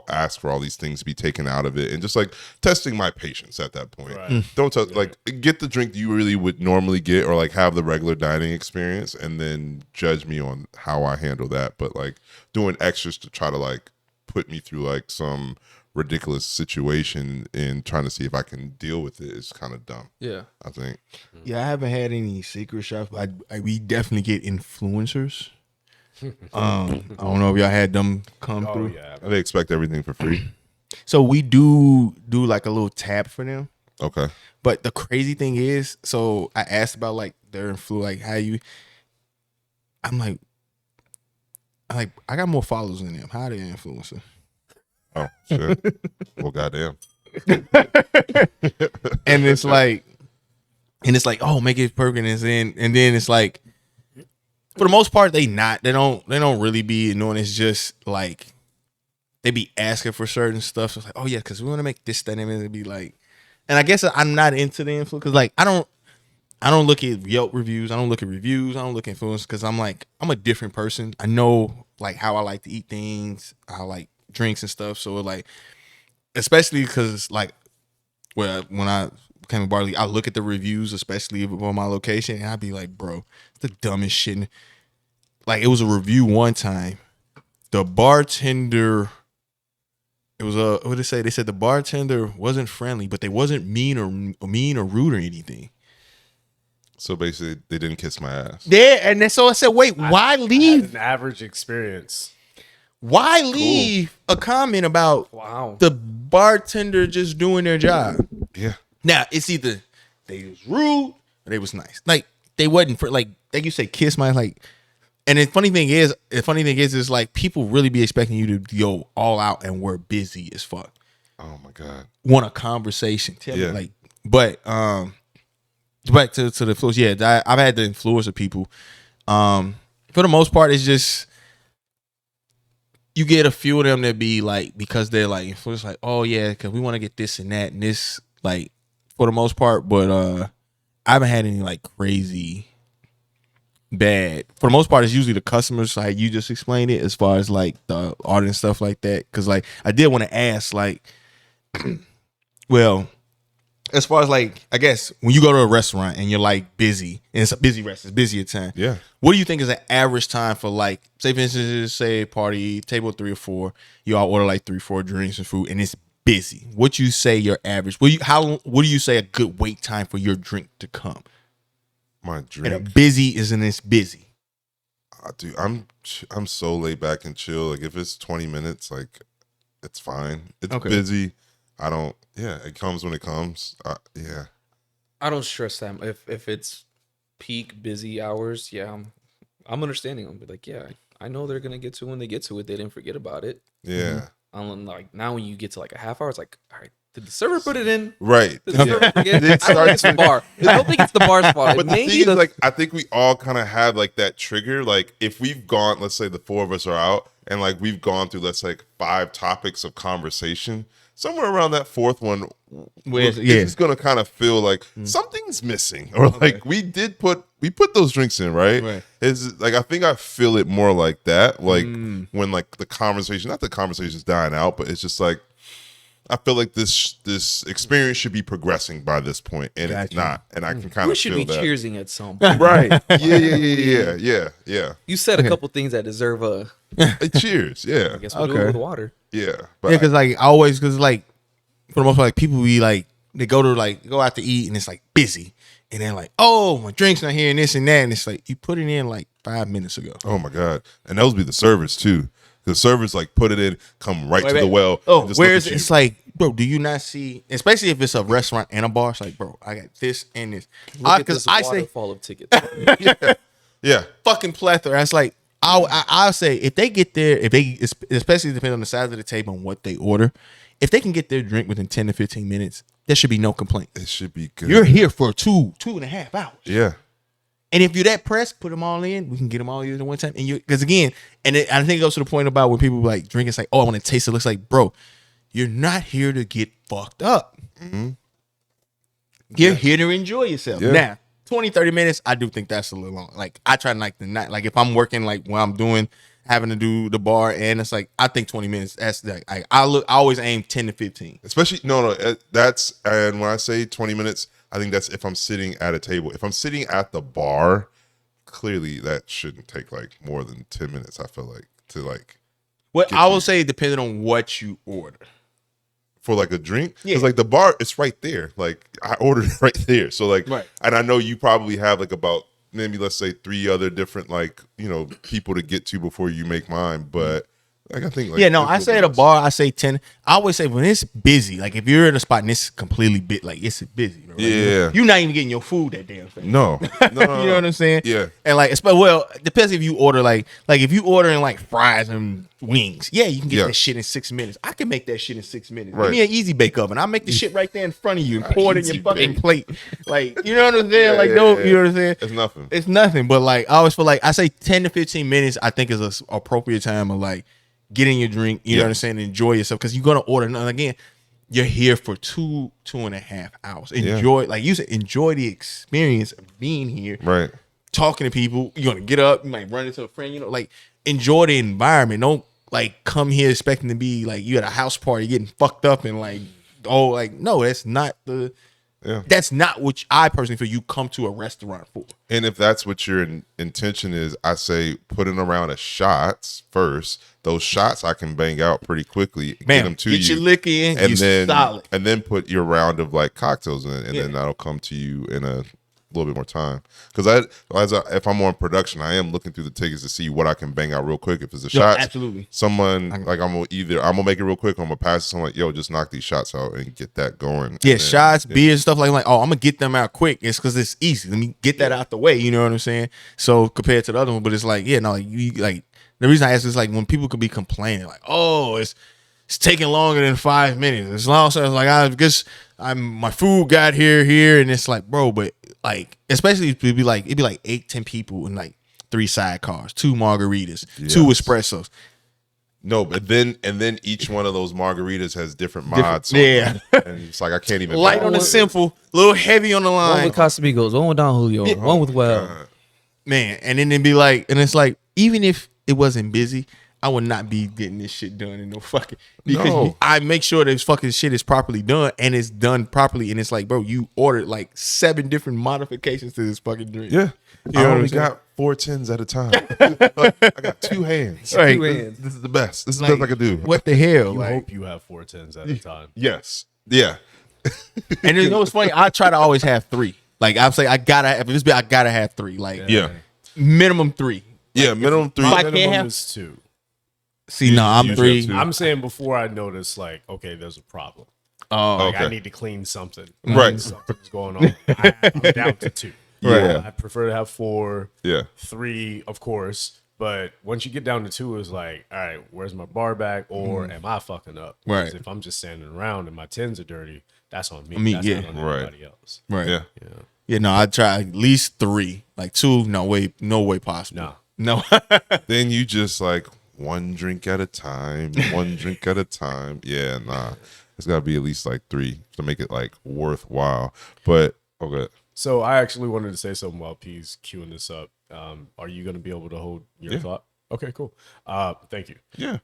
ask for all these things to be taken out of it, and just like testing my patience at that point. Right. Don't like get the drink you really would normally get, or like have the regular dining experience, and then judge me on how I handle that. But like doing extras to try to like put me through like some ridiculous situation and trying to see if I can deal with it is kind of dumb. Yeah. I think. Yeah, I haven't had any secret shops. We definitely get influencers. I don't know if y'all had them come Oh through. yeah, They expect everything for free. So we do like a little tab for them. Okay. But the crazy thing is, so I asked about like their influence, like how you. I'm like, I got more followers than them. How are they an influencer? Oh shit. Well, goddamn. And it's like, oh, make it perfect, and then it's like, for the most part, they don't really be annoying. It's just like they be asking for certain stuff. So it's like, oh yeah, because we want to make this, that, and it'd be like, and I guess I'm not into the influence because like I don't look at Yelp reviews, I don't look at reviews, I don't look at influence because I'm like, I'm a different person. I know like how I like to eat things, I like drinks and stuff. So like, especially because like, well, when I became a barley, I look at the reviews, especially on my location, and I'd be like, bro, it's the dumbest shit. Like, it was a review one time. The bartender, it was what did they say? They said the bartender wasn't friendly, but they wasn't mean or rude or anything. So basically, they didn't kiss my ass. Yeah, and then so I said, wait, why I had leave? an average experience. Why leave a comment about Wow. the bartender just doing their job? Yeah. Now it's either they was rude or they was nice. Like they wasn't for like you say kiss my like. And the funny thing is like people really be expecting you to go all out, and we're busy as fuck. Oh my god. Want a conversation? Tell me Yeah. like, but back to the influence. Yeah, I've had the influence of people. For the most part, it's just you get a few of them that be like, because they're like influenced, like, oh yeah, because we want to get this and that and this, like, for the most part. But I haven't had any like crazy bad. For the most part, it's usually the customers, like you just explained it, as far as like the art and stuff like that. Because like I did want to ask, like, well, as far as like, I guess when you go to a restaurant and you're like busy, and it's a busy restaurant, it's busy at time. Yeah. What do you think is an average time for like, say for instance, say a party, table of 3 or 4, you all order like 3-4 drinks and food, and it's busy. What you say your average? What do you say a good wait time for your drink to come? My And drink. a busy isn't this busy. Dude, I'm so laid back and chill. Like if it's 20 minutes, like it's fine. It's Okay. busy. I don't. Yeah, it comes when it comes. Yeah. I don't stress that. If it's peak busy hours, yeah, I'm understanding. I'm like, yeah, I know they're gonna get to when they get to it. They didn't forget about it. Yeah. Like now, when you get to like a half hour, it's like, all right, did the server put it in? Right. Did the server forget? It I don't think it's the bar. I don't think it's the bar's fault. But the thing is, like, I think we all kind of have like that trigger. Like, if we've gone, let's say the four of us are out, and like we've gone through, let's say, 5 topics of conversation. Somewhere around that fourth one, it's gonna kind of feel like something's missing, or like we put those drinks in, right? Is like I think I feel it more like that, like when like the conversation, not the conversation's dying out, but it's just like I feel like this experience should be progressing by this point, and it's not, and I can kind we of should feel be that. cheersing at some point. Right? Yeah. You said a couple things that deserve a Cheers. Yeah. I guess we'll do it with water. Yeah. But Yeah, because like always, because like for the most part, like people be like they go out to eat and it's like busy, and they're like, oh, my drink's not here and this and that, and it's like you put it in like 5 minutes ago. oh my god, and those be the servers too. The servers like put it in, come right to the well. Oh, and just look whereas at you. it's like, bro, do you not see? Especially if it's a restaurant and a bar, it's like, bro, I got this and this. Look at Because this I say waterfall of tickets. yeah. fucking plethora. It's like I'll say if they get there, especially depending on the size of the table and what they order, if they can get their drink within 10 to 15 minutes, there should be no complaint. It should be good. You're here for 2.5 hours. Yeah. And if you're that pressed, put them all in. We can get them all in at one time. And because again, I think it goes to the point about when people like drink, it's like, oh, I want to taste it. Looks like, bro, you're not here to get fucked up. You're here to enjoy yourself. Yeah. Now, 20, 30 minutes, I do think that's a little long. Like I try like the night, like if I'm working, like when I'm having to do the bar, and it's like I think 20 minutes. That's like I always aim 10 to 15. Especially that's, and when I say 20 minutes, I think that's if I'm sitting at a table. If I'm sitting at the bar, clearly that shouldn't take like more than 10 minutes. I feel like to like. Well, I will say depending on what you order. For like a drink, Yeah. because like the bar, it's right there. Like I ordered it right there. So like, Right. And I know you probably have like about maybe let's say 3 other different like people to get to before you make mine. But like I think like I say at a bar, I say 10. I always say when it's busy, like if you're in a spot and it's completely like it's busy. Bro. Like, Yeah. you're not even getting your food that damn thing. No. You know what I'm saying? Yeah. And like, well, it depends if you order like if you ordering like fries and wings, yeah, you can get that shit in 6 minutes. I can make that shit in 6 minutes. Right. Give me an easy bake oven. I'll make the shit right there in front of you and pour it in your fucking plate. Like, you know what I'm saying? You know what I'm saying? It's nothing. It's nothing. But like, I always feel like I say 10 to 15 minutes. I think is a appropriate time of like getting your drink. You know what I'm saying? Enjoy yourself because you're gonna order. And again, you're here for 2.5 hours. Enjoy, like you said, enjoy the experience of being here. Right. Talking to people. You're gonna get up. You might run into a friend. Like enjoy the environment. Don't like come here expecting to be like you at a house party getting fucked up and like no, that's not the. Yeah. That's not what I personally feel you come to a restaurant for. And if that's what your intention is, I say put in a round of shots first. Those shots I can bang out pretty quickly. Man, get them to get you. your liquor in, and you then solid. And then put your round of like cocktails in, and then that'll come to you in a little bit more time. Because if I'm on production, I am looking through the tickets to see what I can bang out real quick. If it's a shot, absolutely. Someone like I'm gonna make it real quick. Or I'm gonna pass it. Someone like, yo, just knock these shots out and get that going. Yeah, and then, shots, beers, stuff like oh, I'm gonna get them out quick. It's because it's easy. Let me get that out the way. You know what I'm saying? So compared to the other one, but it's like the reason I ask is like when people could be complaining like, oh, it's taking longer than 5 minutes. As long as like I guess my food got here, and it's like, bro, but like especially it'd be like 8-10 people and like 3 sidecars, 2 margaritas, 2 espressos. No, but then each one of those margaritas has different mods. Yeah. And it's like I can't even Light on the simple, a little heavy on the One line. with Casamigos, one with Don Julio, one with Man, and then it'd be like, and it's like, even if it wasn't busy, I would not be getting this shit done in no fucking because I make sure this fucking shit is properly done and it's done properly. And it's like, bro, you ordered like 7 different modifications to this fucking drink. Yeah. You know I what only I'm saying? got 4 tins at a time. I got 2 hands. Right. This is the best. This is the best I could do. What the hell? You Like, hope you have 4 tens at a time. Yes. Yeah. and you know what's funny? I try to always have 3. Like I'm saying, I gotta have 3. Like Yeah. minimum 3. Yeah. Minimum 3. If I Minimum can't have- is 2. See, no, I'm you 3. have 2. I'm saying before I notice, like, okay, there's a problem. Oh, Like, okay. I need to clean something. Right. Something's going on. I'm down to 2. Yeah. I prefer to have 4. Yeah. 3, of course. But once you get down to 2, it's like, all right, where's my bar back? Or am I fucking up? Right. Because if I'm just standing around and my tins are dirty, that's on me. I mean, That's yeah. not on Right. anybody else. Right. Yeah. Yeah, no, I try at least 3. Like 2, no way possible. No. Then you just like one drink at a time, one drink at a time. Yeah, nah. It's got to be at least like 3 to make it like worthwhile. But okay. So I actually wanted to say something while P's queuing this up. Are you going to be able to hold your thought? Okay, cool. Thank you. Yeah.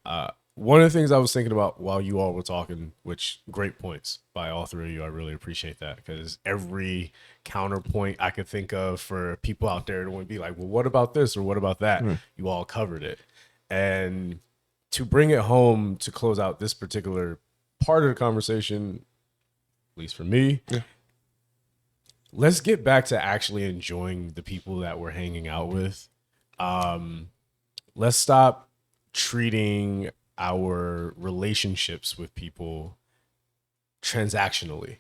One of the things I was thinking about while you all were talking, which great points by all 3 of you. I really appreciate that, because every counterpoint I could think of for people out there to be like, well, what about this or what about that? You all covered it. And to bring it home to close out this particular part of the conversation, at least for me, let's get back to actually enjoying the people that we're hanging out with. Let's stop treating our relationships with people transactionally.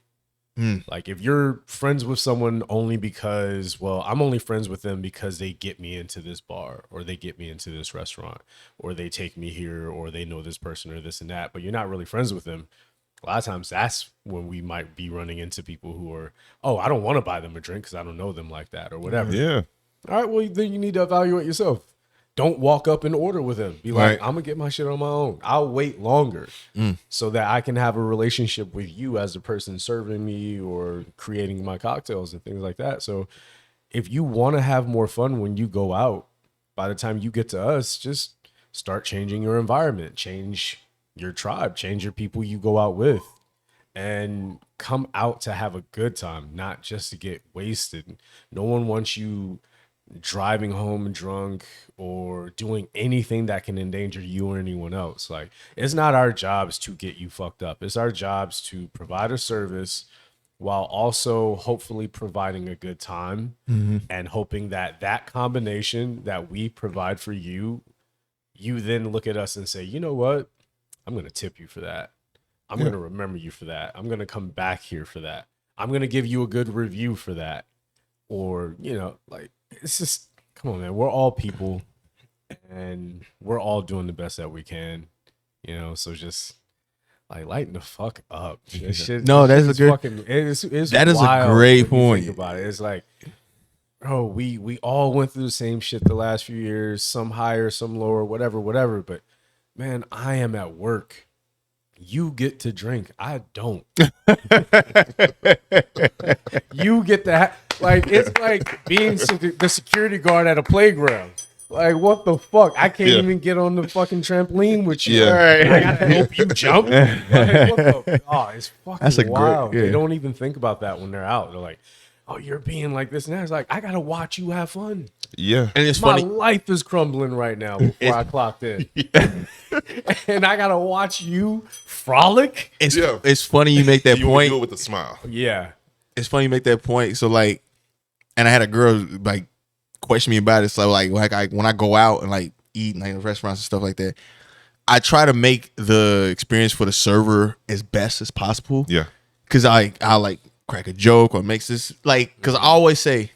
Like if you're friends with someone only because, well, I'm only friends with them because they get me into this bar, or they get me into this restaurant, or they take me here, or they know this person or this and that, but you're not really friends with them. A lot of times that's when we might be running into people who are, oh, I don't want to buy them a drink because I don't know them like that or whatever. Yeah. All right, well, then you need to evaluate yourself. Don't walk up and order with them. Be like, Right. I'm going to get my shit on my own. I'll wait longer so that I can have a relationship with you as the person serving me or creating my cocktails and things like that. So if you want to have more fun when you go out, by the time you get to us, just start changing your environment, change your tribe, change your people you go out with, and come out to have a good time, not just to get wasted. No one wants you driving home drunk or doing anything that can endanger you or anyone else. Like, it's not our jobs to get you fucked up. It's our jobs to provide a service while also hopefully providing a good time, and hoping that that combination that we provide for you, you then look at us and say, you know what? I'm going to tip you for that. I'm going to remember you for that. I'm going to come back here for that. I'm going to give you a good review for that. Or, you know, like, it's just, come on, man. We're all people and we're all doing the best that we can, you know? So just like lighten the fuck up. Shit, No, that's a good, fucking, it's that is a wild great when you point. think about it. It's like, bro, we all went through the same shit the last few years, some higher, some lower, whatever. But man, I am at work. You get to drink. I don't. You get to like, it's like being the security guard at a playground. Like, what the fuck? I can't even get on the fucking trampoline with you. Yeah. I gotta help you jump. Like, what the, oh, it's fucking That's a great- wild. yeah. They don't even think about that when they're out. They're like, oh, you're being like this and that. It's like, I gotta watch you have fun. Yeah. And it's My funny. life is crumbling right now before I clocked in. And I gotta watch you frolic. It's funny you make that You point. do it with a smile. Yeah. It's funny you make that point. So like, and I had a girl like question me about it. So like when I go out and like eat like in restaurants and stuff like that, I try to make the experience for the server as best as possible. Yeah. Cause I like crack a joke or makes this like, cause I always say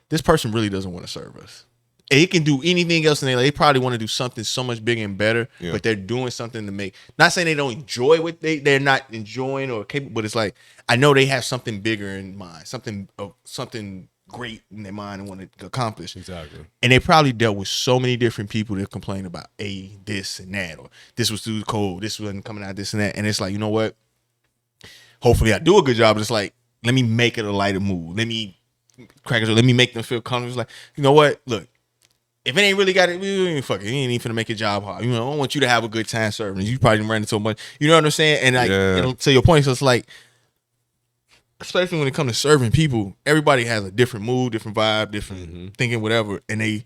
this person really doesn't want to serve us. It can do anything else, and they probably want to do something so much bigger and better, but they're doing something to make. Not saying they don't enjoy what they're not enjoying or capable, but it's like I know they have something bigger in mind, something great in their mind and want to accomplish. Exactly. And they probably dealt with so many different people that complain about this and that, or this was too cold, this wasn't coming out, this and that. And it's like, you know what? Hopefully I do a good job, but it's like, let me make it a lighter mood. Let me crack it. Let me make them feel comfortable. It's like, you know what? Look, if it ain't really got it, we ain't fucking. You ain't even finna make your job hard. You know, I want you to have a good time serving. You probably ran into so much. You know what I'm saying? And like, to your point, so it's like, especially when it comes to serving people, everybody has a different mood, different vibe, different thinking, whatever. And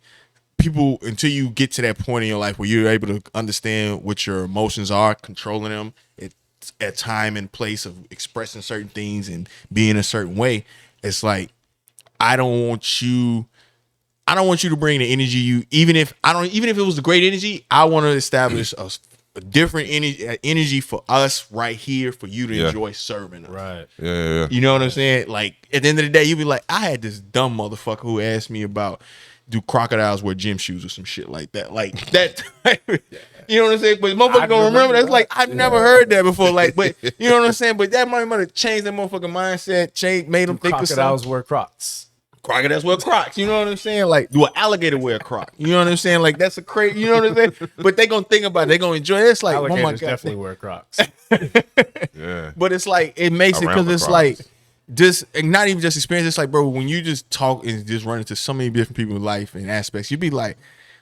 people, until you get to that point in your life where you're able to understand what your emotions are, controlling them, it's a time and place of expressing certain things and being a certain way. It's like, I don't want you to bring the energy even if it was the great energy, I want to establish a different energy for us right here for you to enjoy serving us. Right. Yeah. You know what I'm saying? Like at the end of the day, you'll be like, I had this dumb motherfucker who asked me about do crocodiles wear gym shoes or some shit like that? Like that. You know what I'm saying? But motherfuckers gonna remember that. It's like I've never heard that before. Like, but you know what I'm saying? But that might have changed that motherfucking mindset. Made them think of something. Crocodiles wear Crocs. Crocodiles wear Crocs. You know what I'm saying? Like, do an alligator wear a Croc? You know what I'm saying? Like, that's a crazy. You know what I'm saying? But they gonna think about it. They gonna enjoy it. It's like, oh my Alligators god, definitely wear Crocs. Yeah. But it's like it makes it Around because the it's Crocs. like just and not even just experience. It's like, bro, when you just talk and just run into so many different people in life and aspects, you be like,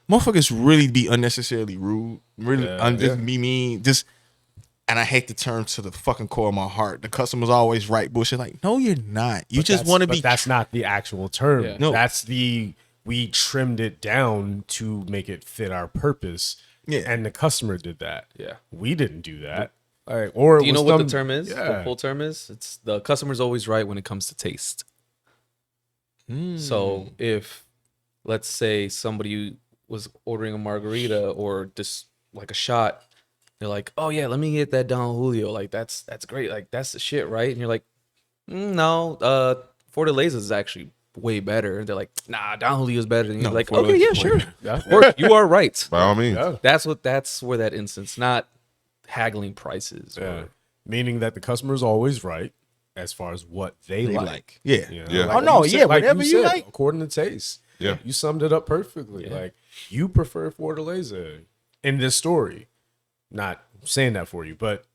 motherfuckers really be unnecessarily rude, really just be mean, just. And I hate to turn to the fucking core of my heart. The customer's always right bullshit. Like, no, you're not. You just want to be. But that's not the actual term. Yeah. No. That's we trimmed it down to make it fit our purpose. Yeah. And the customer did that. Yeah. We didn't do that. Like, or Do you know what the term is? Yeah. The full term is? It's the customer's always right when it comes to taste. So if, let's say, somebody was ordering a margarita or just like a shot, they're like, "Oh yeah, let me get that Don Julio. Like that's great. Like that's the shit, right?" And you're like, "No, Fortaleza is actually way better." And they're like, "Nah, Don Julio's better." And you're like, "Okay, yeah, sure. Or you are right." By all means. Yeah. That's where that instance, not haggling prices. Yeah. Or, Meaning that the customer is always right as far as what they like. Yeah. You know, Yeah. like Oh, no, you yeah, like whatever you said, like. according to taste. Yeah. You summed it up perfectly. Like you prefer Fortaleza in this story. Not saying that for you, but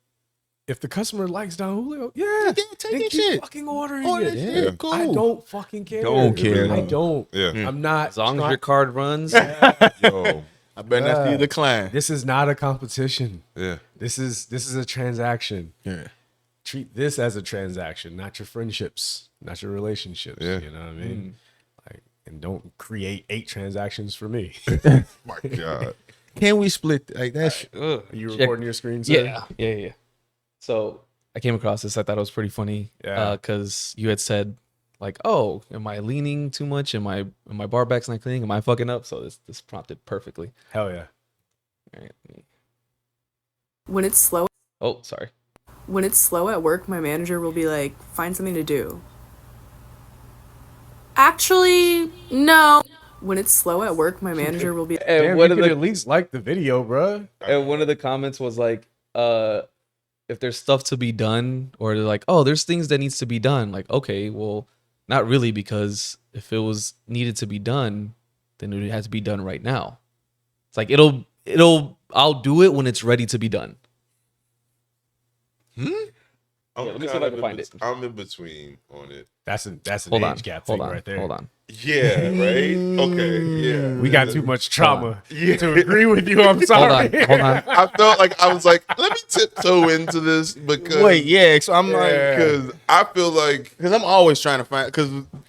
if the customer likes Don Julio, take then your keep shit. fucking ordering Order it. shit. Yeah. Cool. I don't fucking care. Don't care. I don't. Yeah. I'm not. as long as try- your card runs, Yo. I better not see you decline. This is not a competition. Yeah. This is a transaction. Yeah. Treat this as a transaction, not your friendships, not your relationships. Yeah. You know what I mean? Like, and don't create 8 transactions for me. My God. Can we split like that? Are you Check- recording your screen? Sir? yeah. So I came across this. I thought it was pretty funny. Yeah. Because you had said like, "Oh, am I leaning too much? Am my bar back's not clean? Am I fucking up?" So this prompted perfectly. Hell yeah. All right, let me- When it's slow Oh, sorry. at work, my manager will be like, "Find something to do." Actually, no. When it's slow at work, my manager will be And Damn, one you of could the at least like the video, bro. and one of the comments was like, if there's stuff to be done, or they're like, "Oh, there's things that needs to be done." Like, okay, well, not really, because if it was needed to be done, then it has to be done right now. It's like I'll do it when it's ready to be done. Let me see if I can find it. I'm in between on it. That's an Hold on, age gap hold thing on, right there. hold on. Yeah, right? Okay, yeah. We got too much trauma to agree with you. I'm Hold sorry. on. I felt like I was like, let me tiptoe into this because Wait, yeah. So I'm like, because I feel like because I'm always trying to find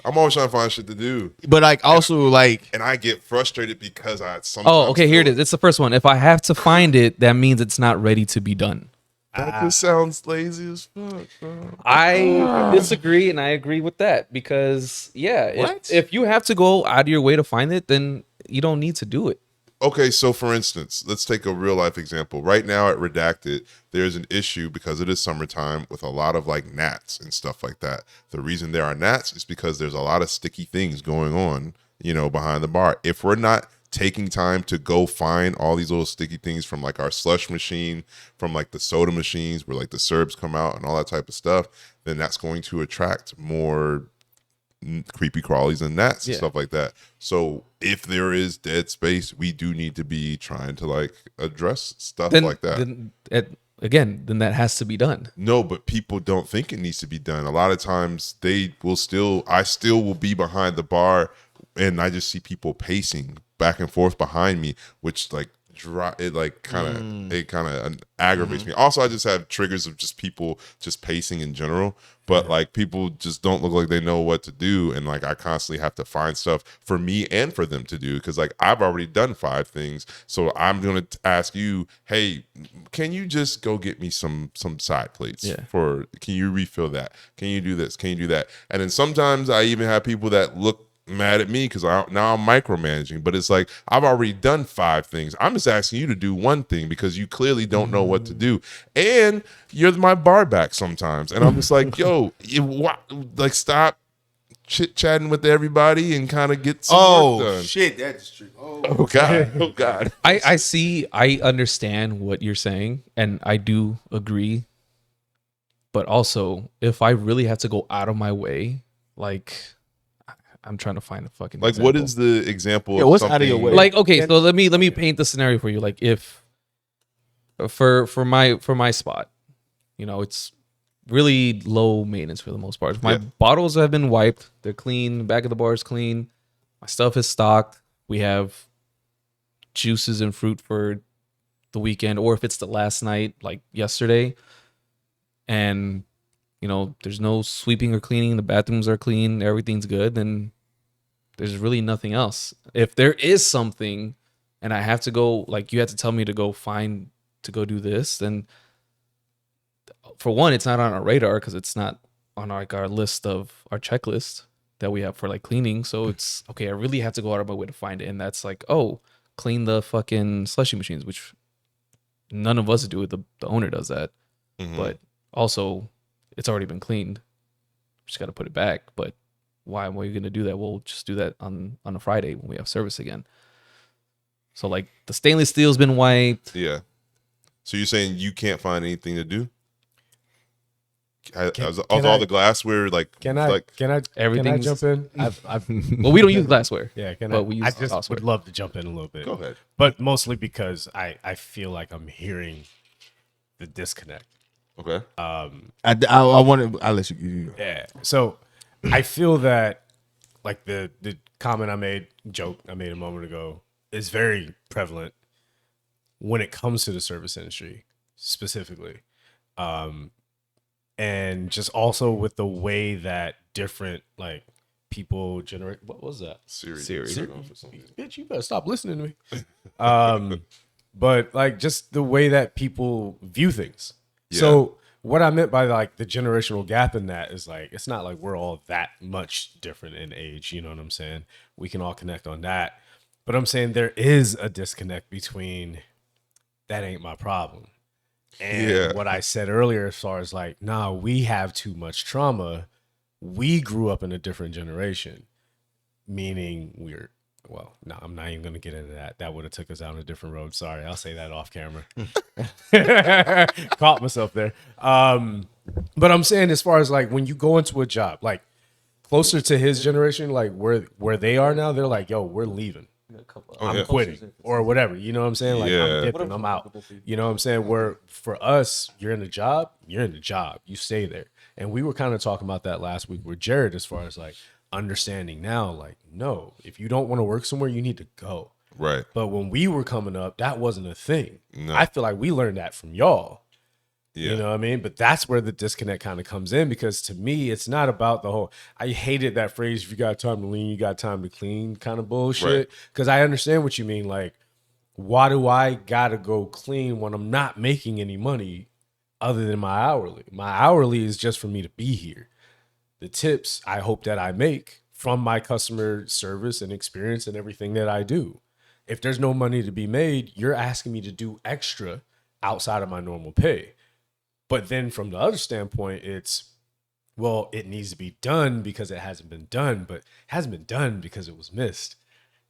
I'm always trying to find shit to do, but like also like and I get frustrated because I sometimes Oh, okay, here it feel is. It's the first one. If I have to find it, that means it's not ready to be done. That just sounds lazy as fuck, bro. I disagree, and I agree with that because, yeah, What? if you have to go out of your way to find it, then you don't need to do it. Okay, so for instance, let's take a real life example. Right now at Redacted, there's an issue because it is summertime with a lot of like gnats and stuff like that. The reason there are gnats is because there's a lot of sticky things going on, behind the bar. If we're not taking time to go find all these little sticky things from like our slush machine, from like the soda machines where like the syrups come out and all that type of stuff, then that's going to attract more creepy crawlies and gnats and stuff like that. So if there is dead space, we do need to be trying to like address stuff like that. Then that has to be done. No, but people don't think it needs to be done. A lot of times I still will be behind the bar and I just see people pacing back and forth behind me, which like kind of aggravates me. Also, I just have triggers of just people just pacing in general, but like people just don't look like they know what to do, and like I constantly have to find stuff for me and for them to do because like I've already done 5 things, so I'm gonna ask you, hey, can you just go get me some side plates can you refill that? Can you do this? Can you do that? And then sometimes I even have people that look mad at me because now I'm micromanaging, but it's like I've already done 5 things. I'm just asking you to do one thing because you clearly don't know what to do, and you're my bar back sometimes, and I'm just like, yo, stop chit chatting with everybody and kind of get some work done. Shit, that's true. Oh God. I understand what you're saying, and I do agree. But also, if I really have to go out of my way, like I'm trying to find a fucking like example. what is the example of what's something out of your way? Like, okay, so let me paint the scenario for you. Like, if for my spot, you know, it's really low maintenance for the most part. My bottles have been wiped, they're clean, the back of the bar is clean, my stuff is stocked, we have juices and fruit for the weekend, or if it's the last night, like yesterday, and you know, there's no sweeping or cleaning, the bathrooms are clean, everything's good, then there's really nothing else. If there is something and I have to go, like you have to tell me to go do this, then for one, it's not on our radar because it's not on our list of our checklist that we have for like cleaning. So it's okay, I really have to go out of my way to find it. And that's like, oh, clean the fucking slushy machines, which none of us do it. The owner does that. Mhm. But also, it's already been cleaned. Just got to put it back. But why am I going to do that? We'll just do that on a Friday when we have service again. So like the stainless steel's been wiped. Yeah. So you're saying you can't find anything to do? All the glassware, like Can I Everything's- jump in? I've Well, we don't use glassware. yeah. Can But I? we use I just glassware. would love to jump in a little bit. go ahead. But mostly because I feel like I'm hearing the disconnect. Okay. I want to. I'll let you. Yeah. So I feel that like the joke I made a moment ago is very prevalent when it comes to the service industry specifically. And just also with the way that different like people generate. What was that? Siri. Bitch, you better stop listening to me. But like just the way that people view things. Yeah. So what I meant by like the generational gap in that is like, it's not like we're all that much different in age. You know what I'm saying? We can all connect on that. But I'm saying there is a disconnect between that ain't my problem. And what I said earlier, as far as like, nah, we have too much trauma. We grew up in a different generation, meaning no, I'm not even going to get into that. That would have took us down a different road. Sorry, I'll say that off camera. Caught myself there. But I'm saying as far as like when you go into a job, like closer to his generation, like where they are now, they're like, yo, we're leaving. I'm quitting or whatever. You know what I'm saying? Like I'm dipping, I'm out. You know what I'm saying? Where for us, you're in a job, you stay there. And we were kind of talking about that last week with Jared as far as like understanding now, like, no, if you don't want to work somewhere, you need to go. Right. But when we were coming up, that wasn't a thing. No. I feel like we learned that from y'all. Yeah. You know what I mean? But that's where the disconnect kind of comes in, because to me, it's not about the whole, I hated that phrase, if you got time to lean, you got time to clean kind of bullshit. Because I understand what you mean. Like, why do I got to go clean when I'm not making any money other than my hourly? My hourly is just for me to be here. The tips I hope that I make from my customer service and experience and everything that I do. If there's no money to be made, you're asking me to do extra outside of my normal pay. But then from the other standpoint, it's, well, it needs to be done because it hasn't been done, but it hasn't been done because it was missed.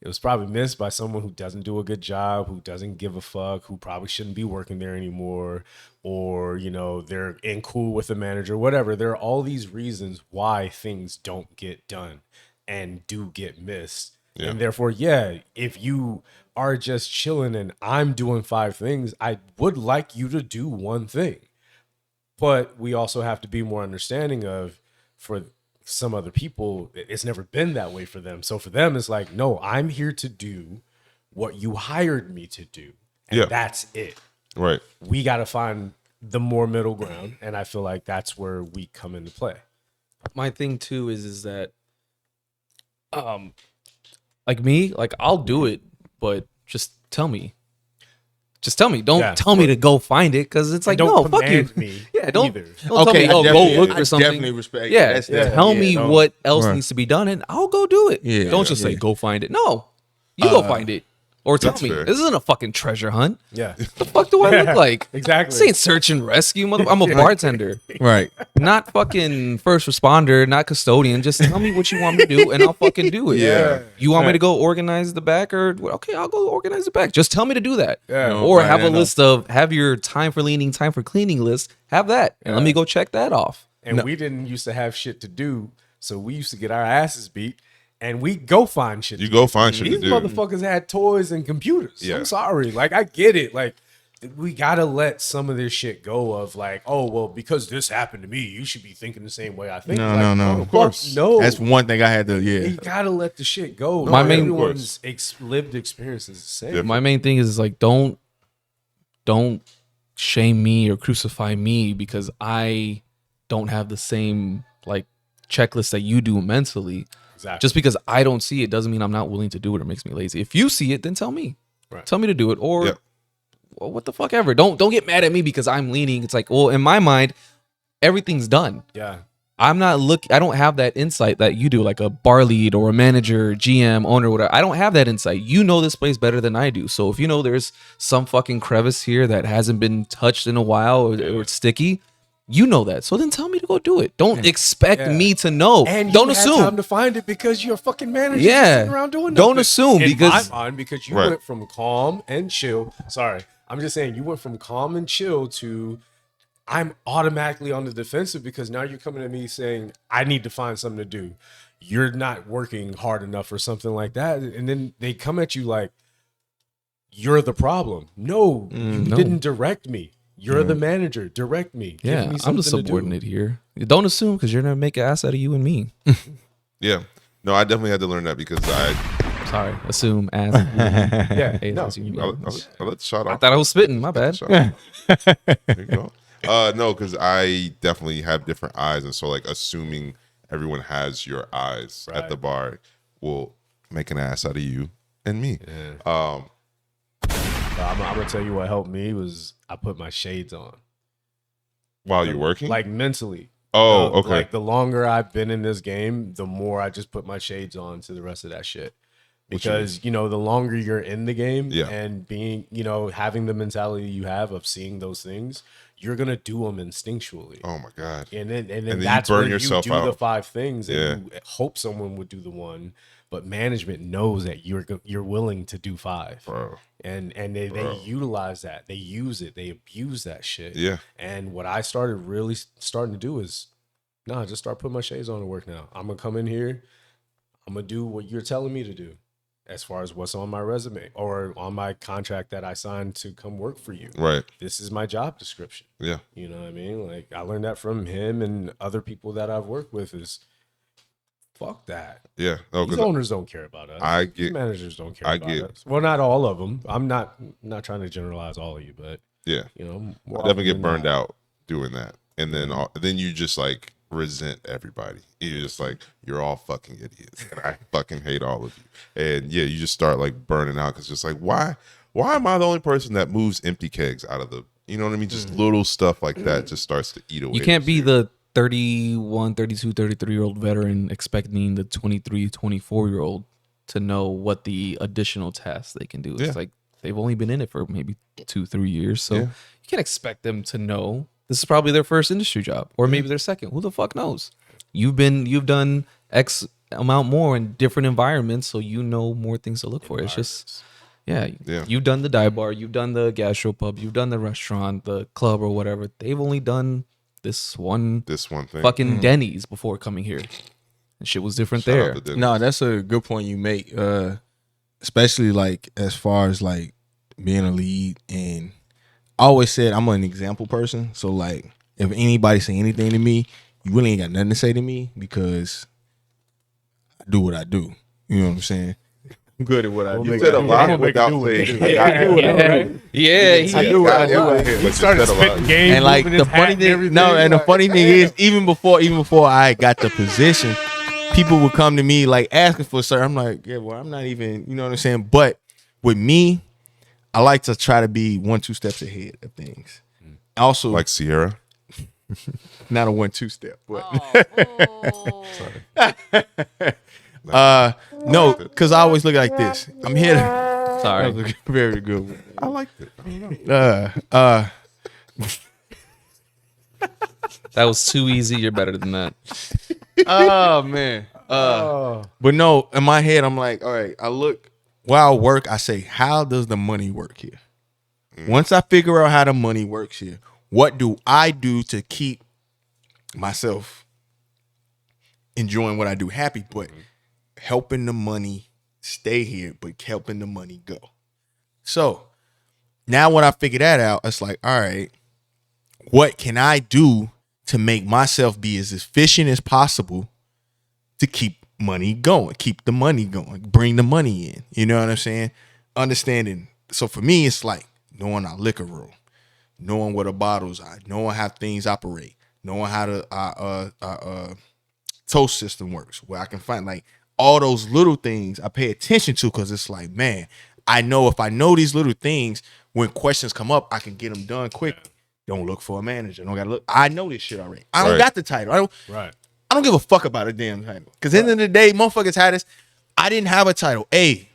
It was probably missed by someone who doesn't do a good job, who doesn't give a fuck, who probably shouldn't be working there anymore, or, you know, they're in cool with the manager, whatever. There are all these reasons why things don't get done and do get missed. Yeah. And therefore, yeah, if you are just chilling and I'm doing 5 things, I would like you to do one thing. But we also have to be more understanding of, for some other people, it's never been that way for them. So for them, it's like, no, I'm here to do what you hired me to do. And that's it. Right. We got to find the more middle ground. And I feel like that's where we come into play. My thing too is that, like me, like I'll do it, but just tell me. Just tell me. Don't tell me to go find it, because it's like, no, fuck you. Me don't either. tell me, go look for something. Definitely respect. Yeah, tell me no. what else needs to be done, and I'll go do it. Yeah, don't just say go find it. No, you go find it. Or tell That's me, fair. this isn't a fucking treasure hunt. Yeah. The fuck do I look like? Exactly. This ain't search and rescue, mother. I'm a bartender, Right. not fucking first responder, not custodian. Just tell me what you want me to do, and I'll fucking do it. Yeah. You want me to go organize the back, or okay, I'll go organize the back. Just tell me to do that. Yeah. Or Right, have I a know. list of have your time for leaning, time for cleaning list. Have that, and let me go check that off. And we didn't used to have shit to do, so we used to get our asses beat, and we go find shit. You to go do. find shit These to do. motherfuckers had toys and computers. Yeah. I'm sorry, like I get it. Like we gotta let some of this shit go. Of like, oh well, because this happened to me, you should be thinking the same way I think. No, Like, no, no. fuck Of course. no. That's one thing I had to. You Yeah. gotta let the shit go. My Not main- everyone's lived experience is the same. Different. My main thing is like don't shame me or crucify me because I don't have the same like checklist that you do mentally. Exactly. Just because I don't see it doesn't mean I'm not willing to do it or makes me lazy. If you see it, then tell me. Right. Tell me to do it. Or Yep. well, what the fuck ever. Don't get mad at me because I'm leaning. It's like, well, in my mind, everything's done. yeah. I'm not I don't have that insight that you do, like a bar lead or a manager, GM, owner, whatever. I don't have that insight. You know this place better than I do. So if you know there's some fucking crevice here that hasn't been touched in a while or it's sticky, you know that. So then tell me to go do it. Don't expect me to know. And don't you had assume. time to find it because you're a fucking manager. Yeah. Sitting around doing Don't nothing. assume In because- my mind, because you Right. went from calm and chill. Sorry, I'm just saying you went from calm and chill to I'm automatically on the defensive because now you're coming at me saying I need to find something to do. You're not working hard enough or something like that, and then they come at you like you're the problem. No, you no. didn't direct me. You're the manager. Direct me. Give Yeah, me I'm the something to do. subordinate here. Don't assume because you're gonna make an ass out of you and me. Yeah. No, I definitely had to learn that because Sorry, assume ass. Yeah, Hey, no. ass, you- I'll let the shot I off. thought I was spitting. My bad. Shot off. There you go. No, because I definitely have different eyes, and so like assuming everyone has your eyes at the bar will make an ass out of you and me. I'm gonna tell you what helped me was I put my shades on. While you're working, Like mentally. oh, okay, Like the longer I've been in this game, the more I just put my shades on to the rest of that shit. Because the longer you're in the game Yeah. and being, having the mentality you have of seeing those things, you're gonna do them instinctually. oh my god, And then you that's burn when yourself you do the out. 5 things and Yeah. you hope someone would do the one, but management knows that you're willing to do 5. bro. And they utilize that. They use it. They abuse that shit. Yeah, And what I started really starting to do is, just start putting my shades on to work now. I'm gonna come in here. I'm gonna do what you're telling me to do, as far as what's on my resume or on my contract that I signed to come work for you. right. This is my job description. Yeah, You know what I mean? Like I learned that from him and other people that I've worked with. Is fuck that. yeah. No, These because owners don't care about us. I These get- managers don't care I about get- us. Well, not all of them. I'm not trying to generalize all of you, but yeah, more I definitely often get than burned not. out doing that, and then you just like resent everybody. You're just like you're all fucking idiots, and I fucking hate all of you. And yeah, you just start like burning out because just like why am I the only person that moves empty kegs out of the you know what I mean? Just little stuff like that just starts to eat away. You can't at be the 31, 32, 33-year-old veteran expecting the 23, 24-year-old to know what the additional tasks they can do. It's Yeah. like they've only been in it for maybe 2-3 years. So Yeah. you can't expect them to know. This is probably their first industry job or maybe their second. Who the fuck knows? You've done X amount more in different environments, so you know more things to look for. It's just yeah. You've done the dive bar, you've done the gastropub, you've done the restaurant, the club or whatever. They've only done this one thing. fucking Denny's before coming here. And shit was different Shout out there. to Dennis. No, that's a good point you make. Especially like as far as like being a lead, and I always said I'm an example person. So like if anybody say anything to me, you really ain't got nothing to say to me because I do what I do. You know what I'm saying? I'm good at what I do. You said a lot without saying. I do what I do. Yeah, I do what I do. But you said a lot. game, And like the funny thing, the funny thing is, even before I got the position, people would come to me like asking for certain. I'm like, yeah, well, I'm not even, you know what I'm saying. But with me, I like to try to be 1-2 steps ahead of things. Also, Like Sierra. not a 1-2 step, but no, because I always look like this. I'm here. Sorry. That was a very good one. I liked it. I don't know. That was too easy. You're better than that. Oh man. But no, in my head, I'm like, all right, I look while I work, I say, how does the money work here? Once I figure out how the money works here, what do I do to keep myself enjoying what I do, happy, but helping the money stay here, but helping the money go? So now when I figure that out, it's like, all right, what can I do to make myself be as efficient as possible to keep money going, keep the money going, bring the money in? You know what I'm saying? Understanding. So for me, it's like knowing our liquor room, knowing where the bottles are, knowing how things operate, knowing how the toast system works, where I can find like all those little things I pay attention to, because it's like, man, I know if I know these little things, when questions come up, I can get them done quick. Don't look for a manager. Don't gotta look. I know this shit already. I don't got the title. I don't give a fuck about a damn title. Because at the end of the day, motherfuckers had this. I didn't have a title. Hey,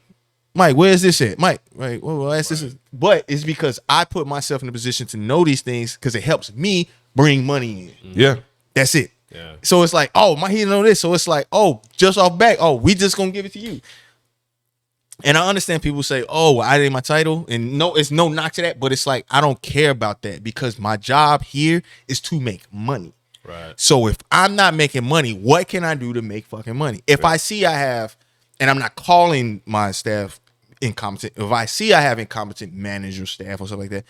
Mike, where's this at? Mike, right? Well, this is. But it's because I put myself in a position to know these things because it helps me bring money in. Yeah. That's it. Yeah. So it's like, oh, he know this. So it's like, oh, just off back. Oh, we just gonna give it to you. And I understand people say, oh, well, I did my title. And no, it's no knock to that. But it's like, I don't care about that because my job here is to make money. Right. So if I'm not making money, what can I do to make fucking money? If I see I have, and I'm not calling my staff incompetent, if I see I have incompetent manager staff or something like that,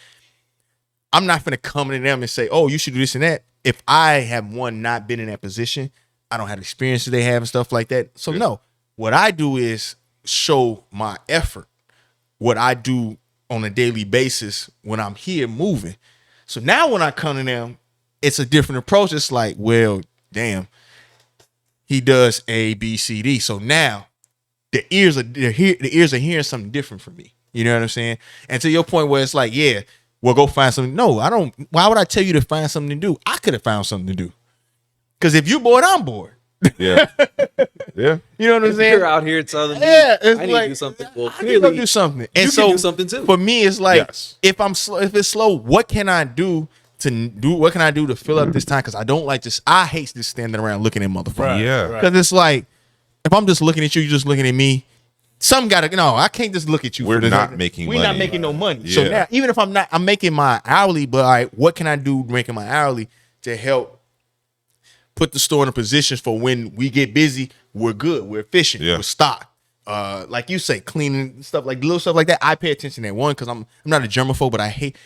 I'm not going to come to them and say, oh, you should do this and that. If I have not been in that position, I don't have the experiences they have and stuff like that. So no, what I do is show my effort, what I do on a daily basis when I'm here moving. So now when I come to them, it's a different approach. It's like, well, damn, he does A, B, C, D. So now the ears are hearing something different from me. You know what I'm saying? And to your point where it's like, yeah, well, go find something. No, I don't. Why would I tell you to find something to do? I could have found something to do. Because if you're bored, I'm bored. Yeah. Yeah. You know what I'm saying? You're out here telling me Yeah, it's I need like, to do something. Well, I need to clearly, do something. And you so can do something too. For me, it's like, Yes. if I'm slow, if it's slow, what can I do what can I do to fill up this time? Because I don't like this. I hate just standing around looking at motherfuckers. Yeah. Because it's like, if I'm just looking at you, you're just looking at me. Some gotta, no, I can't just look at you. We're not making We're money. not making no money. Yeah. So now, even if I'm making my hourly, but all right, what can I do making my hourly to help put the store in a position for when we get busy, we're good, we're efficient, we're stocked. Like you say, cleaning stuff, like little stuff like that. I pay attention to that one because I'm not a germaphobe, but I hate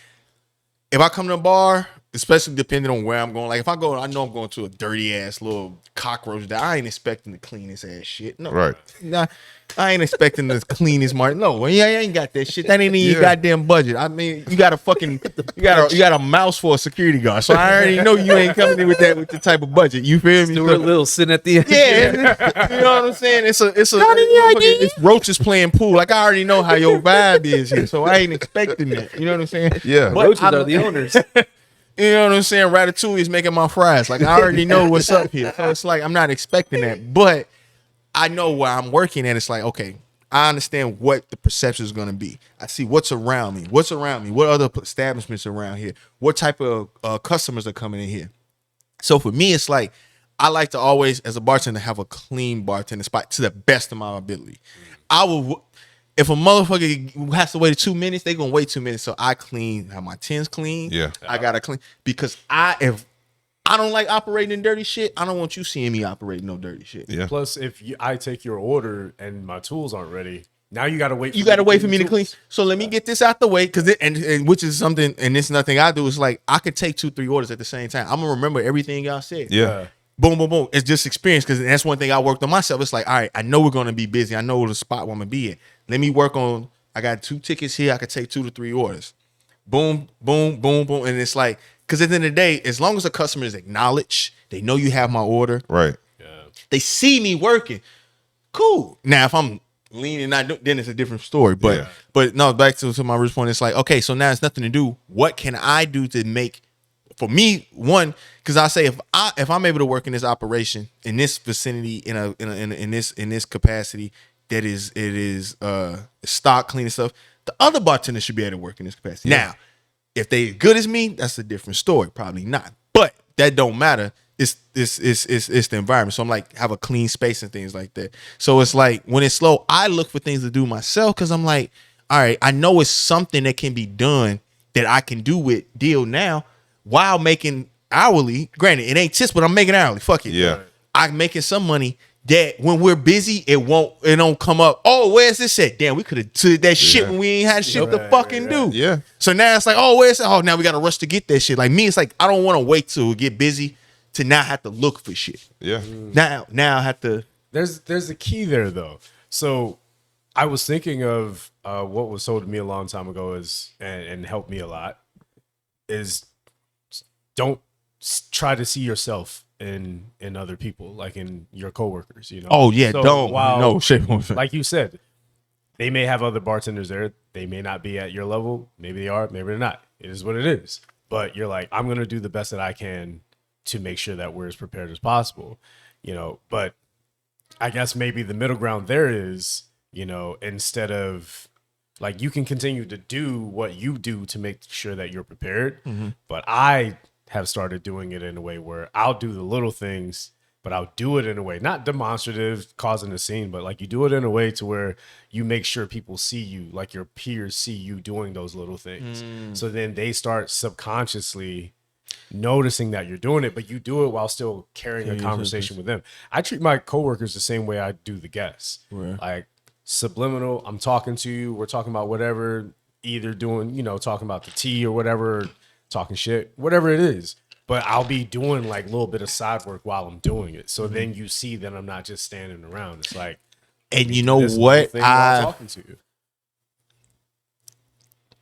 if I come to a bar, especially depending on where I'm going. Like if I go, I know I'm going to a dirty ass little cockroach that I ain't expecting to clean this ass shit. No, Right. Nah, I ain't expecting to clean this market. No, well, yeah, I ain't got that shit. That ain't in your goddamn budget. I mean, you got a fucking, you got a mouse for a security guard. So I already know you ain't coming in with the type of budget. You feel me? Stuart Little sitting at the end. Yeah, you know what I'm saying? It's roaches playing pool. Like I already know how your vibe is here, so I ain't expecting that. You know what I'm saying? Yeah. But Roaches are the owners. You know what I'm saying? Ratatouille is making my fries. Like I already know what's up here, so it's like I'm not expecting that, but I know where I'm working at. It's like, okay, I understand what the perception is going to be. I see what's around me. What other establishments around here? What type of customers are coming in here? So for me, it's like I like to always, as a bartender, have a clean bartender spot to the best of my ability. I will. If a motherfucker has to wait 2 minutes, they gonna wait 2 minutes. So I have my tins clean. Yeah. I gotta clean because if I don't like operating in dirty shit, I don't want you seeing me operating no dirty shit. Yeah. Plus, if I take your order and my tools aren't ready, now you got to wait. You got to wait for me to clean. So let me get this out the way, because and which is something, and it's nothing I do. Is like I could take 2-3 orders at the same time. I'm gonna remember everything y'all said. Yeah. Boom, boom, boom. It's just experience, because that's one thing I worked on myself. It's like, all right, I know we're gonna be busy. I know the spot where I'm gonna be at. Let me work on. I got 2 tickets here. I could take 2 to 3 orders. Boom, boom, boom, boom, and it's like, because at the end of the day, as long as the customer is acknowledged, they know you have my order. Right. They see me working. Cool. Now, if I'm leaning, then it's a different story. But no, back to my first point. It's like, okay, so now it's nothing to do. What can I do to make, for me, one? Because I say if I'm able to work in this operation in this vicinity in this capacity that is stock cleaning stuff. The other bartenders should be able to work in this capacity. Yeah. Now, if they good as me, that's a different story. Probably not. But that don't matter. It's the environment. So I'm like, have a clean space and things like that. So it's like when it's slow, I look for things to do myself because I'm like, all right, I know it's something that can be done that I can do with deal now while making hourly. Granted, it ain't tips, but I'm making hourly. Fuck it. Yeah. I'm making some money that when we're busy, it don't come up. Oh, where's this at? Damn, we could have took that shit when we ain't had shit to fucking do. Yeah. So now it's like, oh, where's it? Oh, now we got to rush to get that shit. Like me, it's like I don't want to wait till we get busy to not have to look for shit. Yeah. Now I have to. There's a key there though. So I was thinking of what was told to me a long time ago and helped me a lot is don't try to see yourself in other people, like in your coworkers, you know. Oh yeah, so don't. while, no shape. like you said, they may have other bartenders there. They may not be at your level. Maybe they are. Maybe they're not. It is what it is. But you're like, I'm gonna do the best that I can to make sure that we're as prepared as possible, you know. But I guess maybe the middle ground there is, you know, instead of like you can continue to do what you do to make sure that you're prepared, but I have started doing it in a way where I'll do the little things, but I'll do it in a way, not demonstrative, causing a scene, but like you do it in a way to where you make sure people see you, like your peers see you doing those little things. So then they start subconsciously noticing that you're doing it, but you do it while still carrying a conversation with them. I treat my coworkers the same way I do the guests. Right. Like subliminal, I'm talking to you, we're talking about whatever, either doing, you know, talking about the tea or whatever, talking shit, whatever it is. But I'll be doing like a little bit of side work while I'm doing it. So then you see that I'm not just standing around. It's like, and you know what? Talking to you.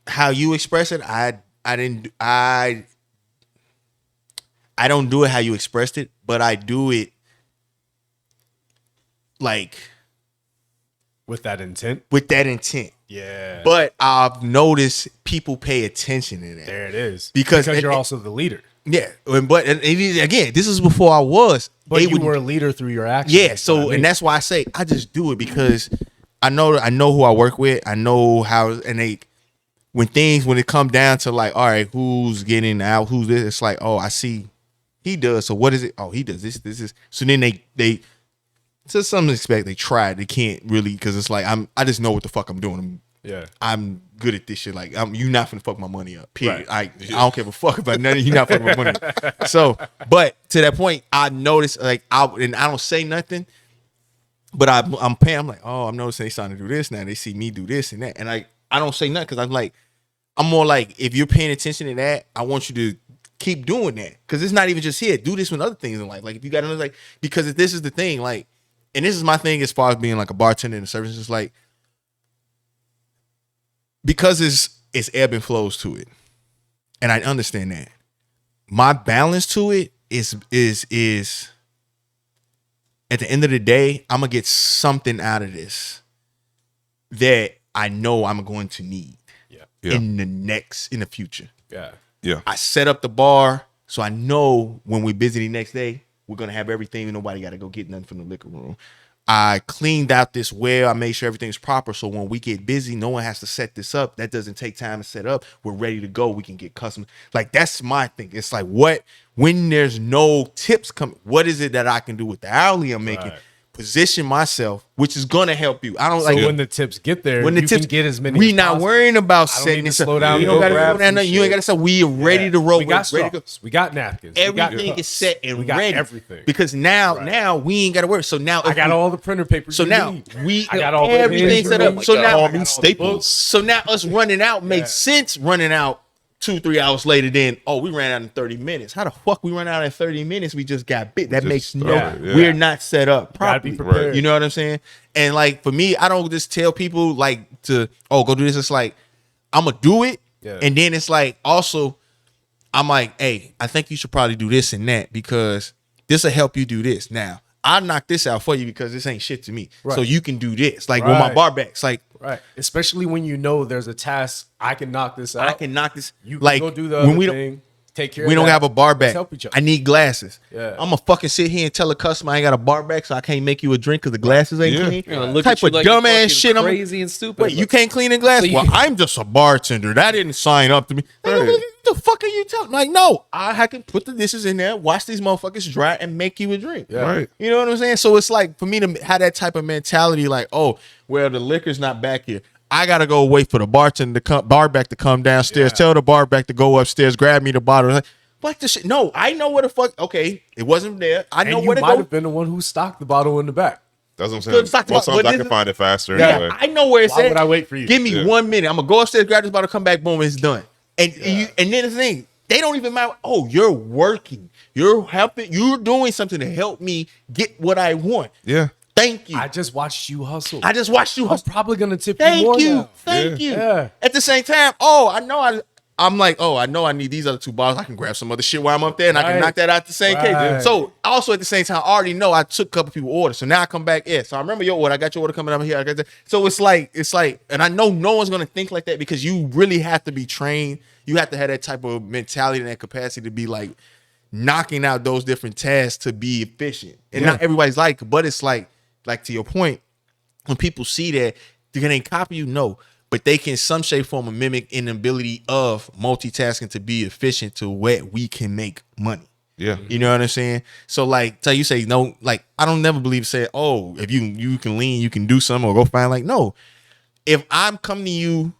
How you express it, I don't do it how you expressed it, but I do it like with that intent. Yeah. But I've noticed people pay attention to that. There it is. Because you're also the leader. Yeah. But again, this is before I was. But you were a leader through your actions. Yeah. So and that's why I say I just do it because I know who I work with. I know how, and when it come down to like, all right, who's getting out, who's this? It's like, oh, I see he does. So what is it? Oh, he does this. So then they to some extent they try. They can't really because it's like I just know what the fuck I'm doing. I'm good at this shit. Like you not finna fuck my money up. Period. Right. I don't give a fuck about nothing. You not fucking my money up. So, but to that point, I noticed like I don't say nothing, but I'm paying. I'm like, oh, I'm noticing they starting to do this now. They see me do this and that, and I don't say nothing because I'm more like if you're paying attention to that, I want you to keep doing that because it's not even just here. Do this with other things in life. Like if you got another because if this is the thing, like, and this is my thing as far as being like a bartender in the service, it's like because it's ebb and flows to it, and I understand that. My balance to it is at the end of the day, I'm gonna get something out of this that I know I'm going to need in the future. Yeah. I set up the bar so I know when we're busy the next day, we're gonna have everything. Nobody got to go get nothing from the liquor room. I cleaned out this well. I made sure everything's proper. So when we get busy, no one has to set this up. That doesn't take time to set up. We're ready to go. We can get customers. Like that's my thing. It's like when there's no tips coming, what is it that I can do with the hourly I'm making? Right. Position myself, which is gonna help you. I don't like when the tips get there. When the tips can get as many. We as not possible. worrying about setting this up. Slow down. You don't gotta slow down. You ain't gotta say we are ready to roll. We got straws. We got napkins. Everything is set and we got ready. Everything. Because now we ain't gotta worry. So now I got all the printer papers. So now I got all everything set up. So now staples. So now us running out makes sense. Running out 2-3 hours later, then we ran out in 30 minutes. How the fuck we run out in 30 minutes? We just got bit. That makes we're not set up properly. Be prepared. You know what I'm saying? And like for me, I don't just tell people like to go do this. It's like I'm gonna do it, and then it's like also I'm like, hey, I think you should probably do this and that because this will help you do this. Now I knock this out for you because this ain't shit to me, so you can do this. Like with my bar backs, like. Right, especially when you know there's a task. I can knock this out. I can knock this. You can go do the other thing. take care. We of don't that. have a bar Let's back. help each other. I need glasses. Yeah. I'm gonna fucking sit here and tell a customer I ain't got a bar back, so I can't make you a drink because the glasses ain't clean. Look Type at you of like you're dumbass fucking shit. crazy and stupid. Wait, you can't clean the glass? So you Well, can- I'm just a bartender. That didn't sign up to me. Like, what the fuck are you telling? Like, no, I can put the dishes in there, wash these motherfuckers dry, and make you a drink. Yeah. Right. You know what I'm saying? So it's like for me to have that type of mentality, like, oh, well, the liquor's not back here. I gotta go wait for the bartender to come, bar back to come downstairs. Yeah. Tell the bar back to go upstairs, grab me the bottle. Like, fuck this shit. No, I know where the fuck. Okay, it wasn't there. I know And where you to might go. have been the one who stocked the bottle in the back. That's what I'm Good, saying. stop Most about- times but I this can is- find it faster Yeah, anyway. I know where it's Why at. would I wait for you? Give me Yeah. 1 minute. I'm gonna go upstairs, grab this bottle, come back, boom, it's done. And and then the thing, they don't even matter. Oh, you're working. You're helping. You're doing something to help me get what I want. Yeah. Thank you. I just watched you hustle. I just watched you I'm hustle. probably gonna tip you more Thank you. now. Thank you. Yeah. At the same time, I'm like, oh, I know I need these other 2 bottles. I can grab some other shit while I'm up there and I can Right. knock that out the same Right. case. So also at the same time, I already know I took a couple people orders. So now I come back, so I remember your order. I got your order coming up here. I got that. So it's like, and I know no one's gonna think like that because you really have to be trained. You have to have that type of mentality and that capacity to be like knocking out those different tasks to be efficient. And not everybody's like, but it's like to your point, when people see that, they're gonna copy you, no. But they can some shape, form, or mimic an ability of multitasking to be efficient to where we can make money. Yeah. You know what I'm saying? So like, tell you say no, like I don't never believe say, oh, if you can lean, you can do something or go find like no. If I'm coming to you,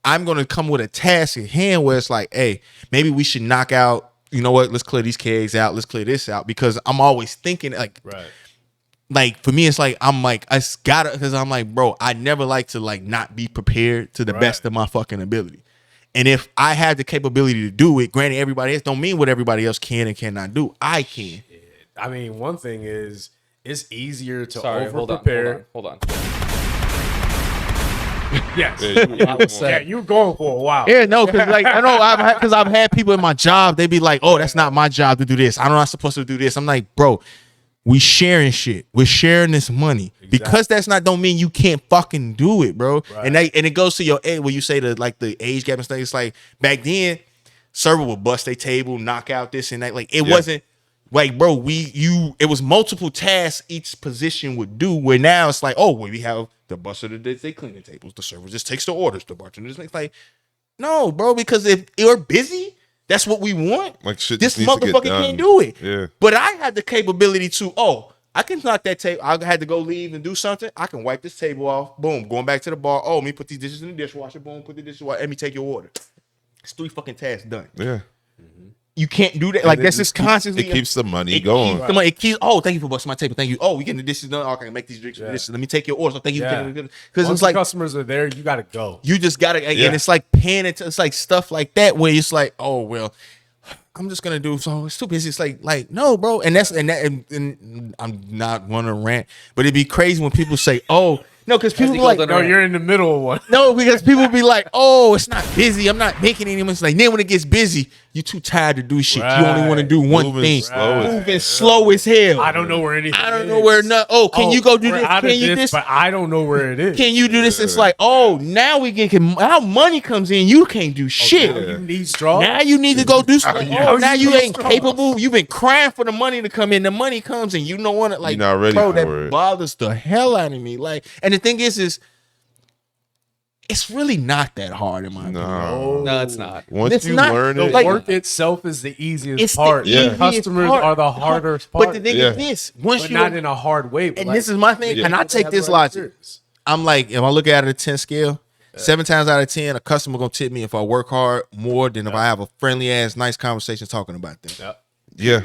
I'm gonna come with a task at hand where it's like, hey, maybe we should knock out. You know what? Let's clear these kegs out. Let's clear this out because I'm always thinking like. Right. Like for me, it's like I'm like I gotta because I'm like, bro, I never like to like not be prepared to the best of my fucking ability. And if I had the capability to do it, granted, everybody else don't mean what everybody else can and cannot do. I can. I mean, one thing is it's easier to Sorry, over hold on. prepare. Hold on. Yes. Yeah. Yeah, you were going for a while. Yeah, no, because like I know I've had people in my job. They be like, oh, that's not my job to do this. I'm not supposed to do this. I'm like, bro. We sharing shit. We're sharing this money. Exactly. Because that's not don't mean you can't fucking do it, bro. Right. And it goes to your age when you say the age gap and stuff. It's like back then, server would bust their table, knock out this and that. Like it wasn't like, bro, it was multiple tasks each position would do. Where now it's like, oh, well, we have the buster that they clean the tables, the server just takes the orders, the bartender just makes like, no, bro, because if you're busy. That's what we want. Like shit This just needs to get motherfucker done. can't do it. Yeah. But I had the capability to, I can knock that table. I had to go leave and do something. I can wipe this table off. Boom. Going back to the bar. Oh, let me put these dishes in the dishwasher. Boom. Put the dishwasher. Let me take your order. It's 3 fucking tasks done. Yeah. You can't do that. Like that's just constantly. It keeps the money It going. keeps the money. It keeps. Oh, thank you for busting my table. Thank you. Oh, we getting the dishes done. Oh, I can make these drinks for this. Let me take your orders. Oh, thank you. Yeah. Because Once it's the like customers are there, you gotta go. you just gotta. Yeah. And it's like paying it. It's like stuff like that where it's like, oh well. I'm just gonna do so. It's too busy. It's like no, bro. And and I'm not want to rant, but it'd be crazy when people say, "Oh, no," because people be like, No, you're in the middle of one. no, because people be like, "Oh, it's not busy. I'm not making any money." It's like then when it gets busy, you're too tired to do shit. You only want to do one Moving thing. slow as Moving slow as hell. I don't know where anything. I don't is. know where not. Oh, can you go do we're this? out Can of you this? But I don't know where it is. Can you do this? It's like, oh, now we get how money comes in. You can't do shit. Now you need straw. Now you need to go do something. Now Now you you need ain't straws. capable. You've been crying for the money to come in. The money comes and you don't want it. Like, You're not ready bro, for that it. bothers the hell out of me. Like, and the thing is it's really not that hard in my opinion. No. No, it's not. Once It's you not- learn The it, like- work itself is the easiest It's part. the Yeah. easiest Customers part. are the hardest part. But the thing Yeah. is this: once but you not in a hard way. But and like, this is my thing, Yeah. and I take this logic. I'm like, if I look at it at a 10 scale, 7 times out of 10, a customer gonna tip me if I work hard more than if I have a friendly ass, nice conversation talking about them. yeah.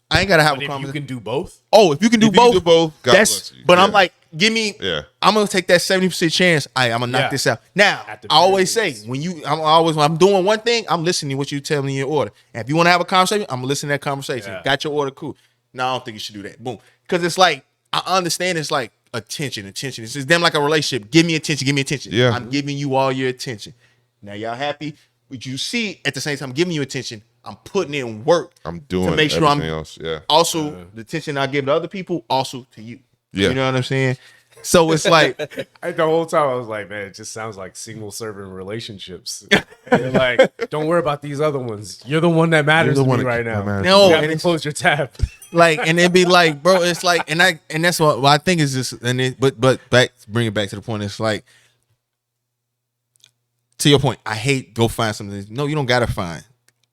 I ain't gotta have But a if you conversation. can do both, Oh, if you can do If you both, can do both, God that's. bless you. But I'm Yeah. like, give me. Yeah. I'm gonna take that 70% chance. I'm gonna knock Yeah. this out. Now, At the I always very say when I'm doing one thing, I'm listening to what you tell me in your order. And if you want to have a conversation, I'm listening to that conversation. Yeah. Got your order, cool. No, I don't think you should do that. Boom. Because it's like I understand. It's like attention. It's just damn like a relationship. Give me attention. Give me attention. Yeah. I'm giving you all your attention. Now y'all happy? But you see, at the same time, I'm giving you attention. I'm putting in work. I'm doing to make sure everything else. Yeah. Also, the attention I give to other people, also to you. Yeah. You know what I'm saying? So it's like The whole time I was like, man, it just sounds like single serving relationships. And you're like, don't worry about these other ones. You're the one that matters to me right now. no, You and gotta it's close your tab. like, and it'd be like, bro, it's like, and that's what I think is just, but back, bring it back to the point. It's like, to your point, I hate go find something. No, you don't gotta find.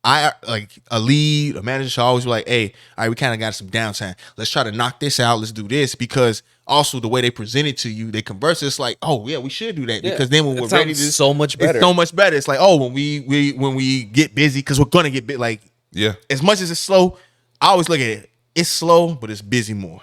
I like a lead, a manager should always be like, hey, all right, we kind of got some downtime. Let's try to knock this out. Let's do this, because also the way they present it to you, they converse. It's like, oh yeah, we should do that, because then when we're ready to, so much better. it's so much better. It's like, oh, when we get busy, because we're gonna get bit. Like, Yeah. as much as it's slow, I always look at it. It's slow, but it's busy more.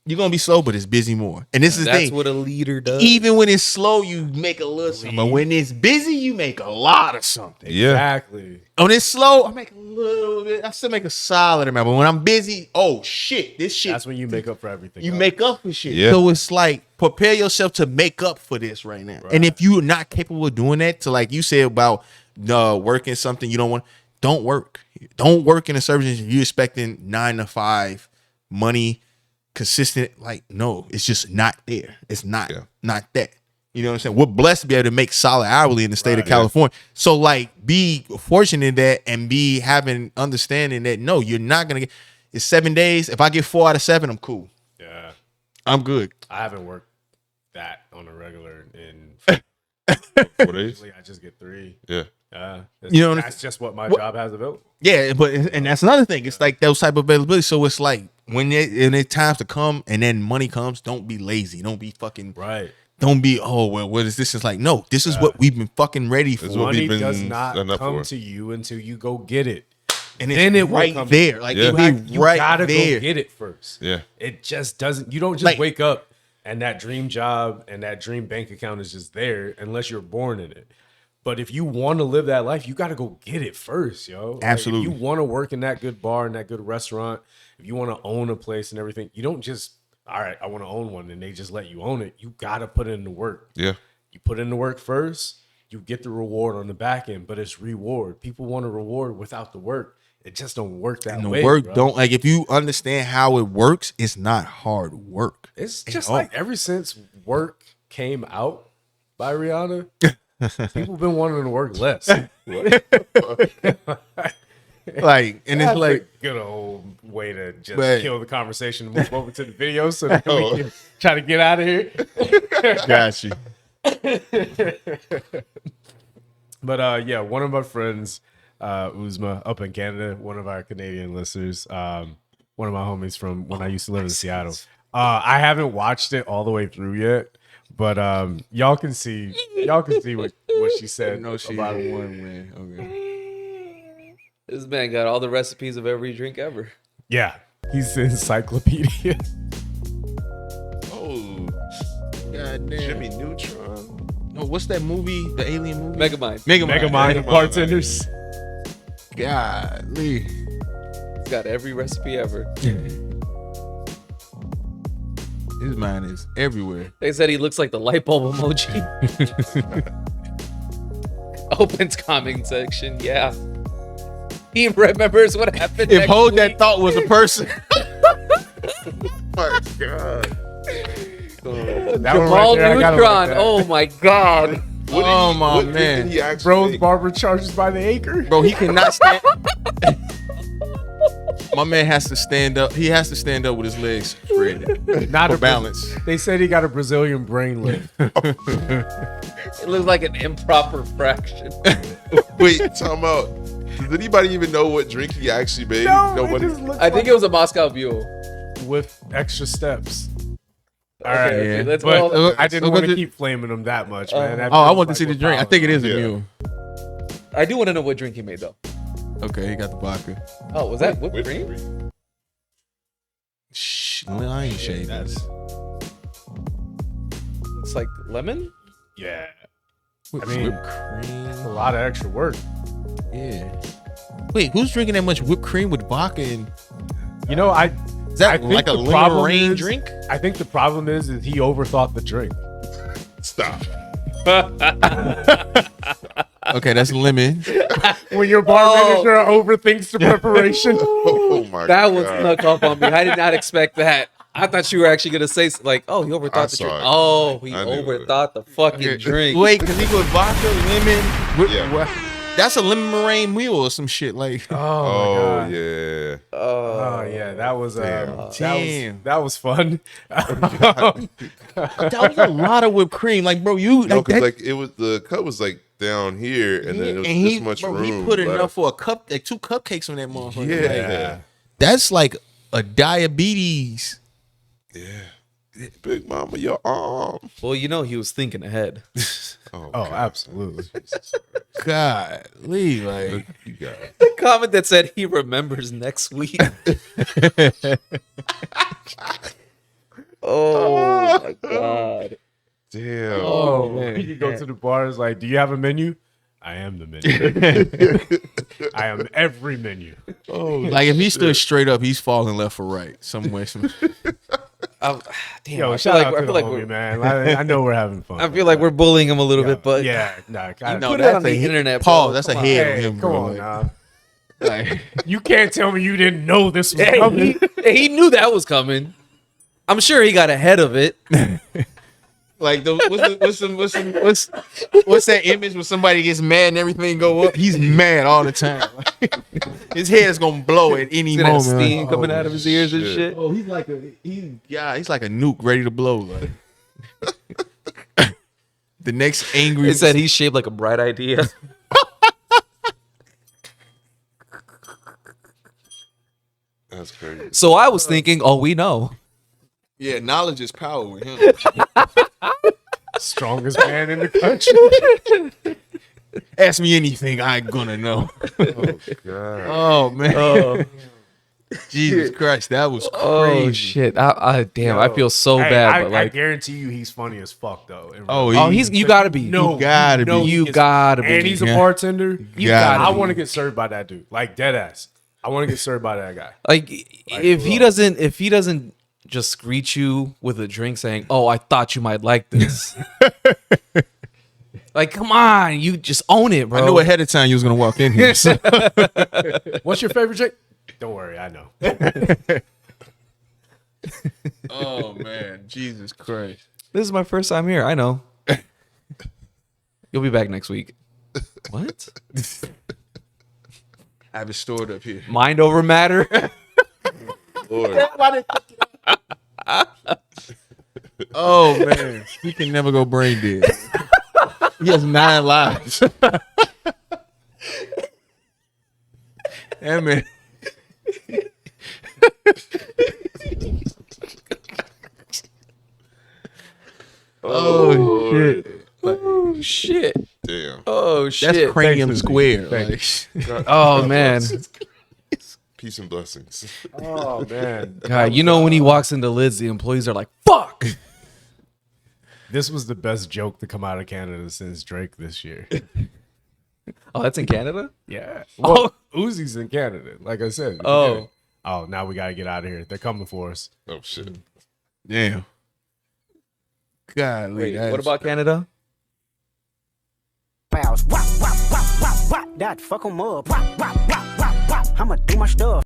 You're gonna be slow, but it's busy more. And this is the That's thing. what a leader does. Even when it's slow, you make a little something. But when it's busy, you make a lot of something. Yeah. Exactly. When it's slow, I make a little bit. I still make a solid amount. But when I'm busy, oh shit, this shit. That's when you make up for everything. You else. make up for shit. Yeah. So it's like, prepare yourself to make up for this right now. And if you're not capable of doing that, to like you said about working something you don't want, don't work. Don't work in a service industry. You're expecting 9 to 5 money, consistent. Like, no, it's just not there. It's not that. You know what I'm saying? We're blessed to be able to make solid hourly in the state of California. So like, be fortunate in that, and be having understanding that no, you're not gonna get. It's 7 days. If I get 4 out of 7, I'm cool. Yeah. I'm good. I haven't worked that on a regular in 4 days. usually I just get 3. Yeah. You know, that's just what my job has available. Yeah, but and that's another thing. It's like those type of availability. So it's like when it's times to come and then money comes, don't be lazy. Don't be fucking Right. Don't be, oh well, what is this? It's like, no, this is what we've been fucking ready for. This is what Money we've been does not signed up come for. to you until you go get it. And it's then it will right come there. Like Yeah. You right gotta there. go get it first. Yeah. It just doesn't. You don't just Like- wake up and that dream job and that dream bank account is just there unless you're born in it. But if you want to live that life, you got to go get it first, yo. Like, Absolutely. if you want to work in that good bar and that good restaurant, if you want to own a place and everything, you don't just, all right, I want to own one and they just let you own it. You got to put in the work. Yeah. You put in the work first, you get the reward on the back end, but it's reward. People want a reward without the work. It just don't work that And the way. work bro. don't, like, if you understand how it works, it's not hard work. It's just like ever since Work came out by Rihanna, people been wanting to work less. Like, and it's That's like, a good old way to just But- kill the conversation and move over to the video so that we can try to get out of here. got you. But yeah, one of my friends, Uzma, up in Canada, one of our Canadian listeners, one of my homies from when I used to live in Seattle. I haven't watched it all the way through yet, but y'all can see what she said No, she about it. one man. Okay. This man got all the recipes of every drink ever. Yeah, he's the encyclopedia. Oh, God damn. Jimmy Neutron. No, what's that movie? The alien movie? Megamind. Megamind bartenders. Golly. He's got every recipe ever. His mind is everywhere. They said he looks like the light bulb emoji. Opens comment section. Yeah. He remembers what happened. If next hold week. that thought was a person. My God. Jamal Neutron. Oh my God. Oh my What man. did he actually Bros make? barber charges by the acre. Bro, he cannot stand. My man has to stand up. He has to stand up with his legs spread Not for a balance. They said he got a Brazilian brain lift. It looks like an improper fraction. Wait, talking about. Does anybody even know what drink he actually made? Nobody. I think it was a Moscow Mule. With extra steps. All Okay, right, okay, yeah. let's but all- I didn't So want go to to- keep flaming him that much, man. That Oh, I feels want to like see the what drink. I power think it is a Yeah. mule. I do want to know what drink he made though. Okay, he got the vodka. Oh, was that whipped cream? Shh, lion shade. That's It's like lemon. yeah. Whipped, I mean, whipped cream. A lot of extra work. Yeah. Wait, who's drinking that much whipped cream with vodka? And You know, is that I think like a the lemon problem rain is- drink? I think the problem is he overthought the drink. Stop. Okay, that's lemon. When your bar manager overthinks the preparation. Oh my That was God. snuck up on me. I did not expect that. I thought you were actually gonna say like, oh, he overthought the drink. saw it. Oh, he I knew overthought the fucking drink. Wait, because he put vodka, lemon. Yeah. That's a lemon meringue mule or some shit. Like, Oh yeah. Oh yeah, that was Damn. that was fun. that was a lot of whipped cream. Like, bro, you No, like because that. like it was the cup was like down here, and then it was And this much room. he put left. enough for a cup, like 2 cupcakes on that motherfucker. Yeah. Like, that's like a diabetes. Yeah. Big Mama, your arm. Well, you know he was thinking ahead. Oh, absolutely. Golly, like, You got it. The comment that said he remembers next week. Oh my god. Damn. Oh man, you go to the bar. It's like, do you have a menu? I am the menu. I am every menu. like if he stood straight up, he's falling left or right somewhere. Damn, Yo, I feel shout like, out I to feel the like homie, we're, man. I know we're having fun. I feel like we're bullying him a little bit, but yeah, nah, No, put it on that's the internet, Paul, bro. that's Come a on. head hey, on him, come bro. on, Like, nah. like, You can't tell me you didn't know this was Hey, coming. he knew that was coming. I'm sure he got ahead of it. like what's that image when somebody gets mad and everything go up? He's mad all the time. His head's gonna blow at any He's gonna have moment. steam coming out of his ears and shit. Oh, he's like a nuke ready to blow. Like. The next angry. It said he's shaped like a bright idea. That's crazy. So I was thinking, oh, we know. Yeah, knowledge is power with him. Strongest man in the country. Ask me anything, I ain't gonna know. Oh God. Oh man. Oh, Jesus Christ, that was crazy. oh shit! I damn, I feel so Hey, bad, I, but like, I guarantee you, he's funny as fuck though. in real Oh, life. oh, he's you gotta be. no, you gotta be. he You is- gotta be. and he's a Yeah. bartender. You gotta I be. want to get served by that dude, like dead ass. I want to get served by that guy. Like if he doesn't just greet you with a drink saying, "Oh, I thought you might like this." Like, come on, you just own it, bro. I knew ahead of time you was gonna walk in here. So. What's your favorite drink? Don't worry, I know. Oh man, Jesus Christ. This is my first time here. I know. You'll be back next week. What? I have it stored up here. Mind over matter. Lord. Oh man, he can never go brain dead. He has 9 lives. That man. Oh shit. Oh shit. Damn. Oh shit. That's cranium Thanks, square. Thanks. Like, Oh man. Peace and blessings. Oh man, God, you know when he walks into lids, the employees are like, "Fuck." this was the best joke to come out of Canada since Drake this year. Oh, that's in Canada? Yeah. Well, Uzi's in Canada, like I said. Oh. Yeah. Oh, now we gotta get out of here. They're coming for us. Oh shit. damn. Golly, Wait, that's- what about Canada? Bows. Wop, wop, wop, wop, wop. That fuck 'em up. Wop, wop, wop, wop, wop. I'ma do my stuff.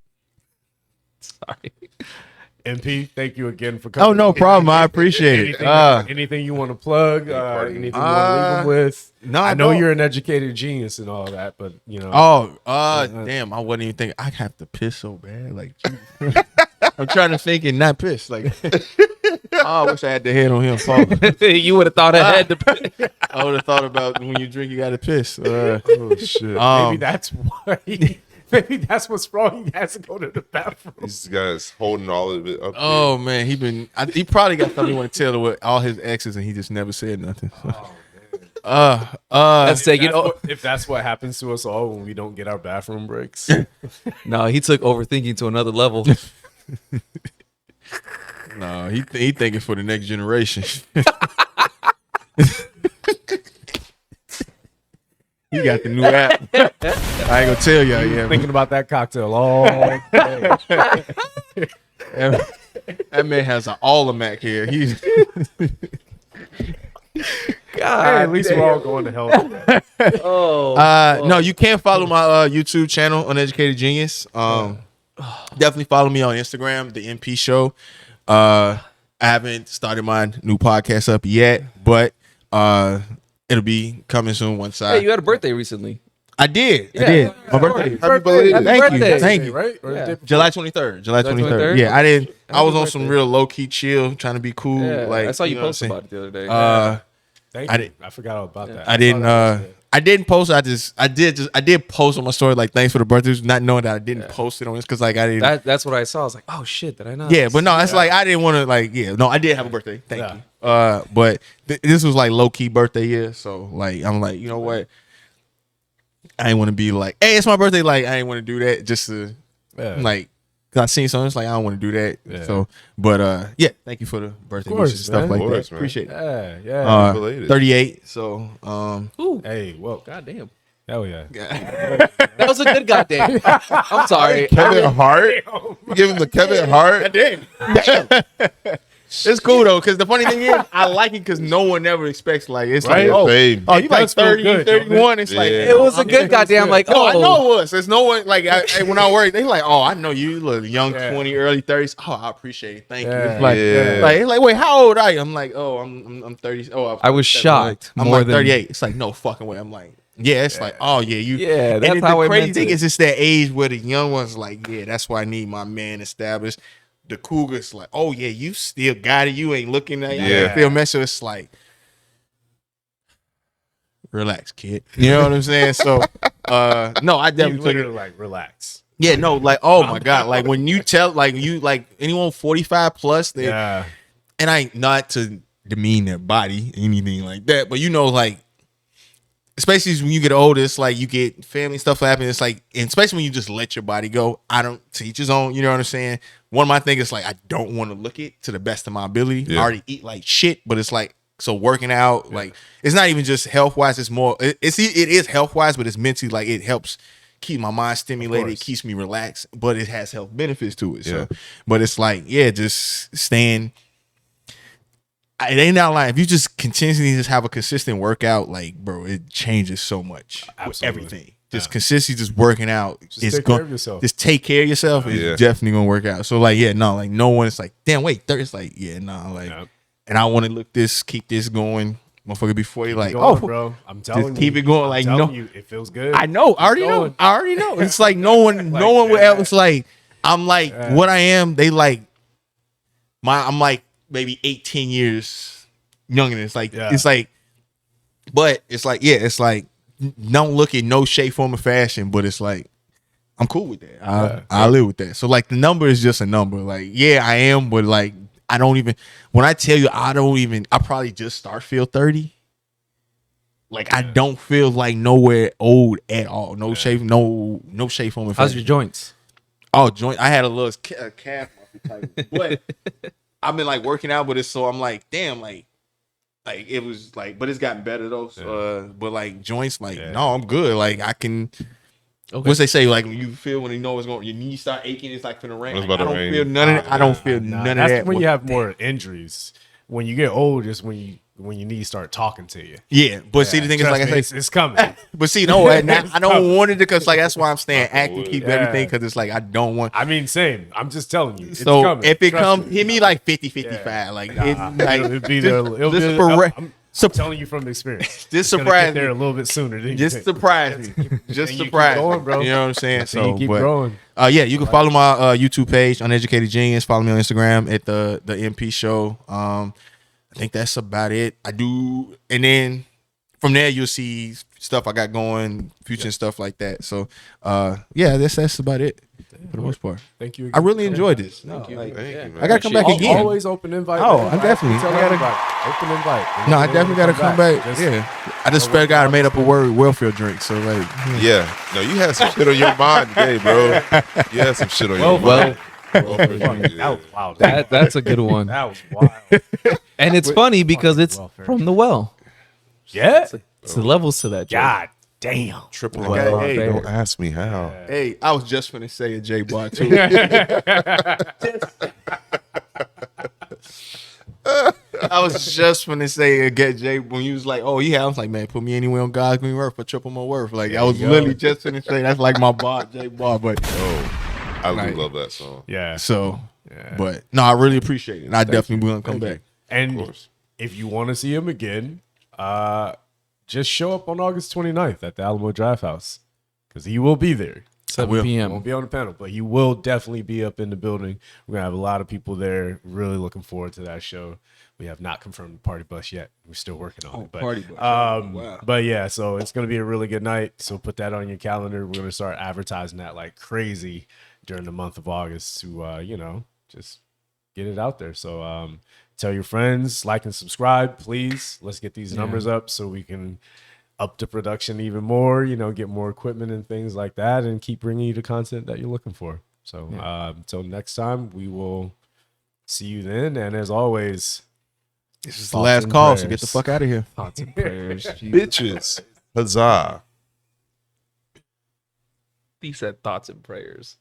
Sorry. MP, thank you again for coming. Oh, no problem. I appreciate it. Anything you want to plug? Anything you want to leave them with? No, I know don't. you're an educated genius and all that, but you know. Damn, I wasn't even thinking. I have to piss so bad. Like, I'm trying to think and not piss. Like, I wish I had the head on him. Paul. You would have thought ahead to I would have thought about when you drink, you got to piss. Oh shit. Maybe that's why. Maybe that's what's wrong. He has to go to the bathroom. These guys holding all of it up. Oh man, he probably got something he want to tell with all his exes, and he just never said nothing. Let's take it. If that's what happens to us all when we don't get our bathroom breaks. No, he took overthinking to another level. No, he thinking for the next generation. He got the new app. I ain't gonna tell y'all yet. Thinking about that cocktail all day. That man has an All-Mac here. He's God, Hey, at least we're all going to hell. no, you can follow my YouTube channel, Uneducated Genius. Definitely follow me on Instagram, the MP Show. I haven't started my new podcast up yet, but it'll be coming soon once I. Hey, you had a birthday recently. I did. Yeah. I did. My birthday. Happy belated. Thank you. birthday. Thank you. Right? Or Yeah. the day July 23rd. July 23rd. Yeah, I didn't. I was on some real low key chill, trying to be cool. Yeah, Like I saw you know what post I'm saying? about it the other day. Thank I you. did- I forgot all about that. I didn't post. I did post on my story like thanks for the birthday, not knowing that I didn't post it on this because like I didn't. That's what I saw. I was like, oh shit, did I not? Yeah, but no, it's like I didn't want to like. Yeah, no, I did have a birthday. Thank Yeah. you. But this was like low key birthday year, so like I'm like, you know what? I ain't want to be like, hey, it's my birthday. Like I ain't want to do that just to like. Cause I seen something, it's like I don't want to do that. Yeah. So, but yeah, thank you for the birthday course, wishes, stuff man. like Of course, that. man. Appreciate it. Yeah. Belated. 38. So, Ooh, Hey, well, goddamn. hell yeah. That was a good goddamn. I'm sorry. Kevin Hart. You give him the Kevin Hart. it's cool though, because the funny thing is, I like it because no one ever expects like it's Right? like Same. you like does feel 30, good, don't it? 31. It's like Yeah. It was a good goddamn. Like, No, I oh, know it was. There's no one like when I work, they like, oh, I know you look young, Yeah. 20, early 30s. Oh, I appreciate it. Thank you. Yeah. It's like, Yeah. it's like, wait, how old are you? I'm like, oh, I'm 30. Oh, I was shocked I'm more like than- 38. It's like no fucking way. I'm like, yeah, it's like, oh yeah, you. Yeah, and that's then how the I crazy meant thing it. is, it's that age where the young ones like, yeah, that's why I need my man established. The cougars like, oh yeah, you still got it. You ain't looking at Yeah. feel mess. So it's like, relax, kid. You know what I'm saying? So, no, I You definitely took it. literally like relax. Yeah, no, like, oh my god, like when you tell, like you, like anyone 45 plus, they, Yeah. and I not to demean their body, anything like that, but you know, like, especially when you get older, it's like you get family stuff happen. It's like, and especially when you just let your body go. I don't teach his own. You know what I'm saying? One of my things is like I don't want to look it to the best of my ability. Yeah. I already eat like shit, but it's like so working out, like it's not even just health wise. It's more. It is health wise, but it's mentally like it helps keep my mind stimulated. It keeps me relaxed, but it has health benefits to it. So, but it's like just staying. It ain't not lying. If you just continuously just have a consistent workout, like bro, it changes so much. With Absolutely. everything. Just consistently just working out. Just take care of yourself. Just take care of yourself. Yeah. It's definitely gonna work out. So like, yeah, no, like no one is like, damn, wait, 30. It's like, yeah, no, like, and I want to keep this going, motherfucker. Before you like, Going, oh, bro, I'm telling you, just keep it going. Like, I'm no, telling you, it feels good. I know. I already know. going. I already know. It's like no one will ever. It's like I'm like what I am. They like I'm like maybe 18 years younger. It's like but it's like it's like don't look at no shape, form, or fashion. But it's like I'm cool with that. I live with that. So like the number is just a number. Like yeah, I am, but like I don't even. When I tell you, I probably just feel 30. Like I don't feel like nowhere old at all. No shape, no shape, form, or fashion. How's your joints? Oh, joint. I had a little calf muscle type, but I've been like working out with it, so I'm like, damn, like it was like, but it's gotten better though. So, but like joints, like no, I'm good. Like I can. Okay. What's they say? Like when you feel when you know it's going, your knees start aching. It's like finna rain. It's Like, about I to don't rain. feel none of that. I don't feel none of That's that. when you have more injuries. When you get old, is when your knees start talking to you. Yeah, but see the thing is, like I Trust me, say, it's coming. but see, no, I don't want it because like that's why I'm staying active, keep everything because it's like I don't want. I mean, same. I'm just telling you. It's So coming. if it Trust comes, me. hit me like 50, 55. Like, it'll be there. It'll just be, for I'm telling you from experience. Just It's gonna surprise get there me. a little bit sooner. Than you Just think. surprise me. Just And you keep surprise going, me. bro. You know what I'm saying? So you keep but, growing. Yeah, you can follow my YouTube page, Uneducated Genius. Follow me on Instagram at the MP Show. I think that's about it. I do, and then from there you'll see stuff I got going, future and stuff like that. So, yeah, that's about it for the most part. Thank you. I really enjoyed this. Thank you, man. I gotta come back again. Always open invite. Oh, man. I definitely- Tell I gotta- everybody. Open invite. No, I definitely gotta come back. Just- Yeah, I just felt I made up a word welfare drink. So like, Yeah. No, you had some shit on your mind today, bro. You had some shit on your mind. That was wild. That's a good one. That was wild. And it's funny because it's welfare. from the well. Yeah. It's the levels to that joke. God damn. Triple Okay, well. hey. Don't ask me how. hey, I was just gonna say a J bar too. I was just gonna say get Jay when you was like, oh yeah, I was like, man, put me anywhere on God's green earth for triple my worth. Like I was literally just gonna say that's like my bar, J bar, but Oh, I do Right. love that song. Yeah. so But no, I really appreciate it. And I definitely will come back. And if you want to see him again, just show up on August 29th at the Alamo Draft House because he will be there. 7 He p.m. won't be on the panel, but he will definitely be up in the building. We're going to have a lot of people there. Really looking forward to that show. We have not confirmed the party bus yet. We're still working on it. But, party bus. Wow. But yeah, so it's going to be a really good night. So put that on your calendar. We're going to start advertising that like crazy during the month of August to, just get it out there. So tell your friends, like and subscribe, please. Let's get these numbers up so we can up the production even more, get more equipment and things like that and keep bringing you the content that you're looking for. So until next time, we will see you then. And as always, this is the last call, so get the fuck out of here. Thoughts and prayers. Bitches. Huzzah. He said thoughts and prayers.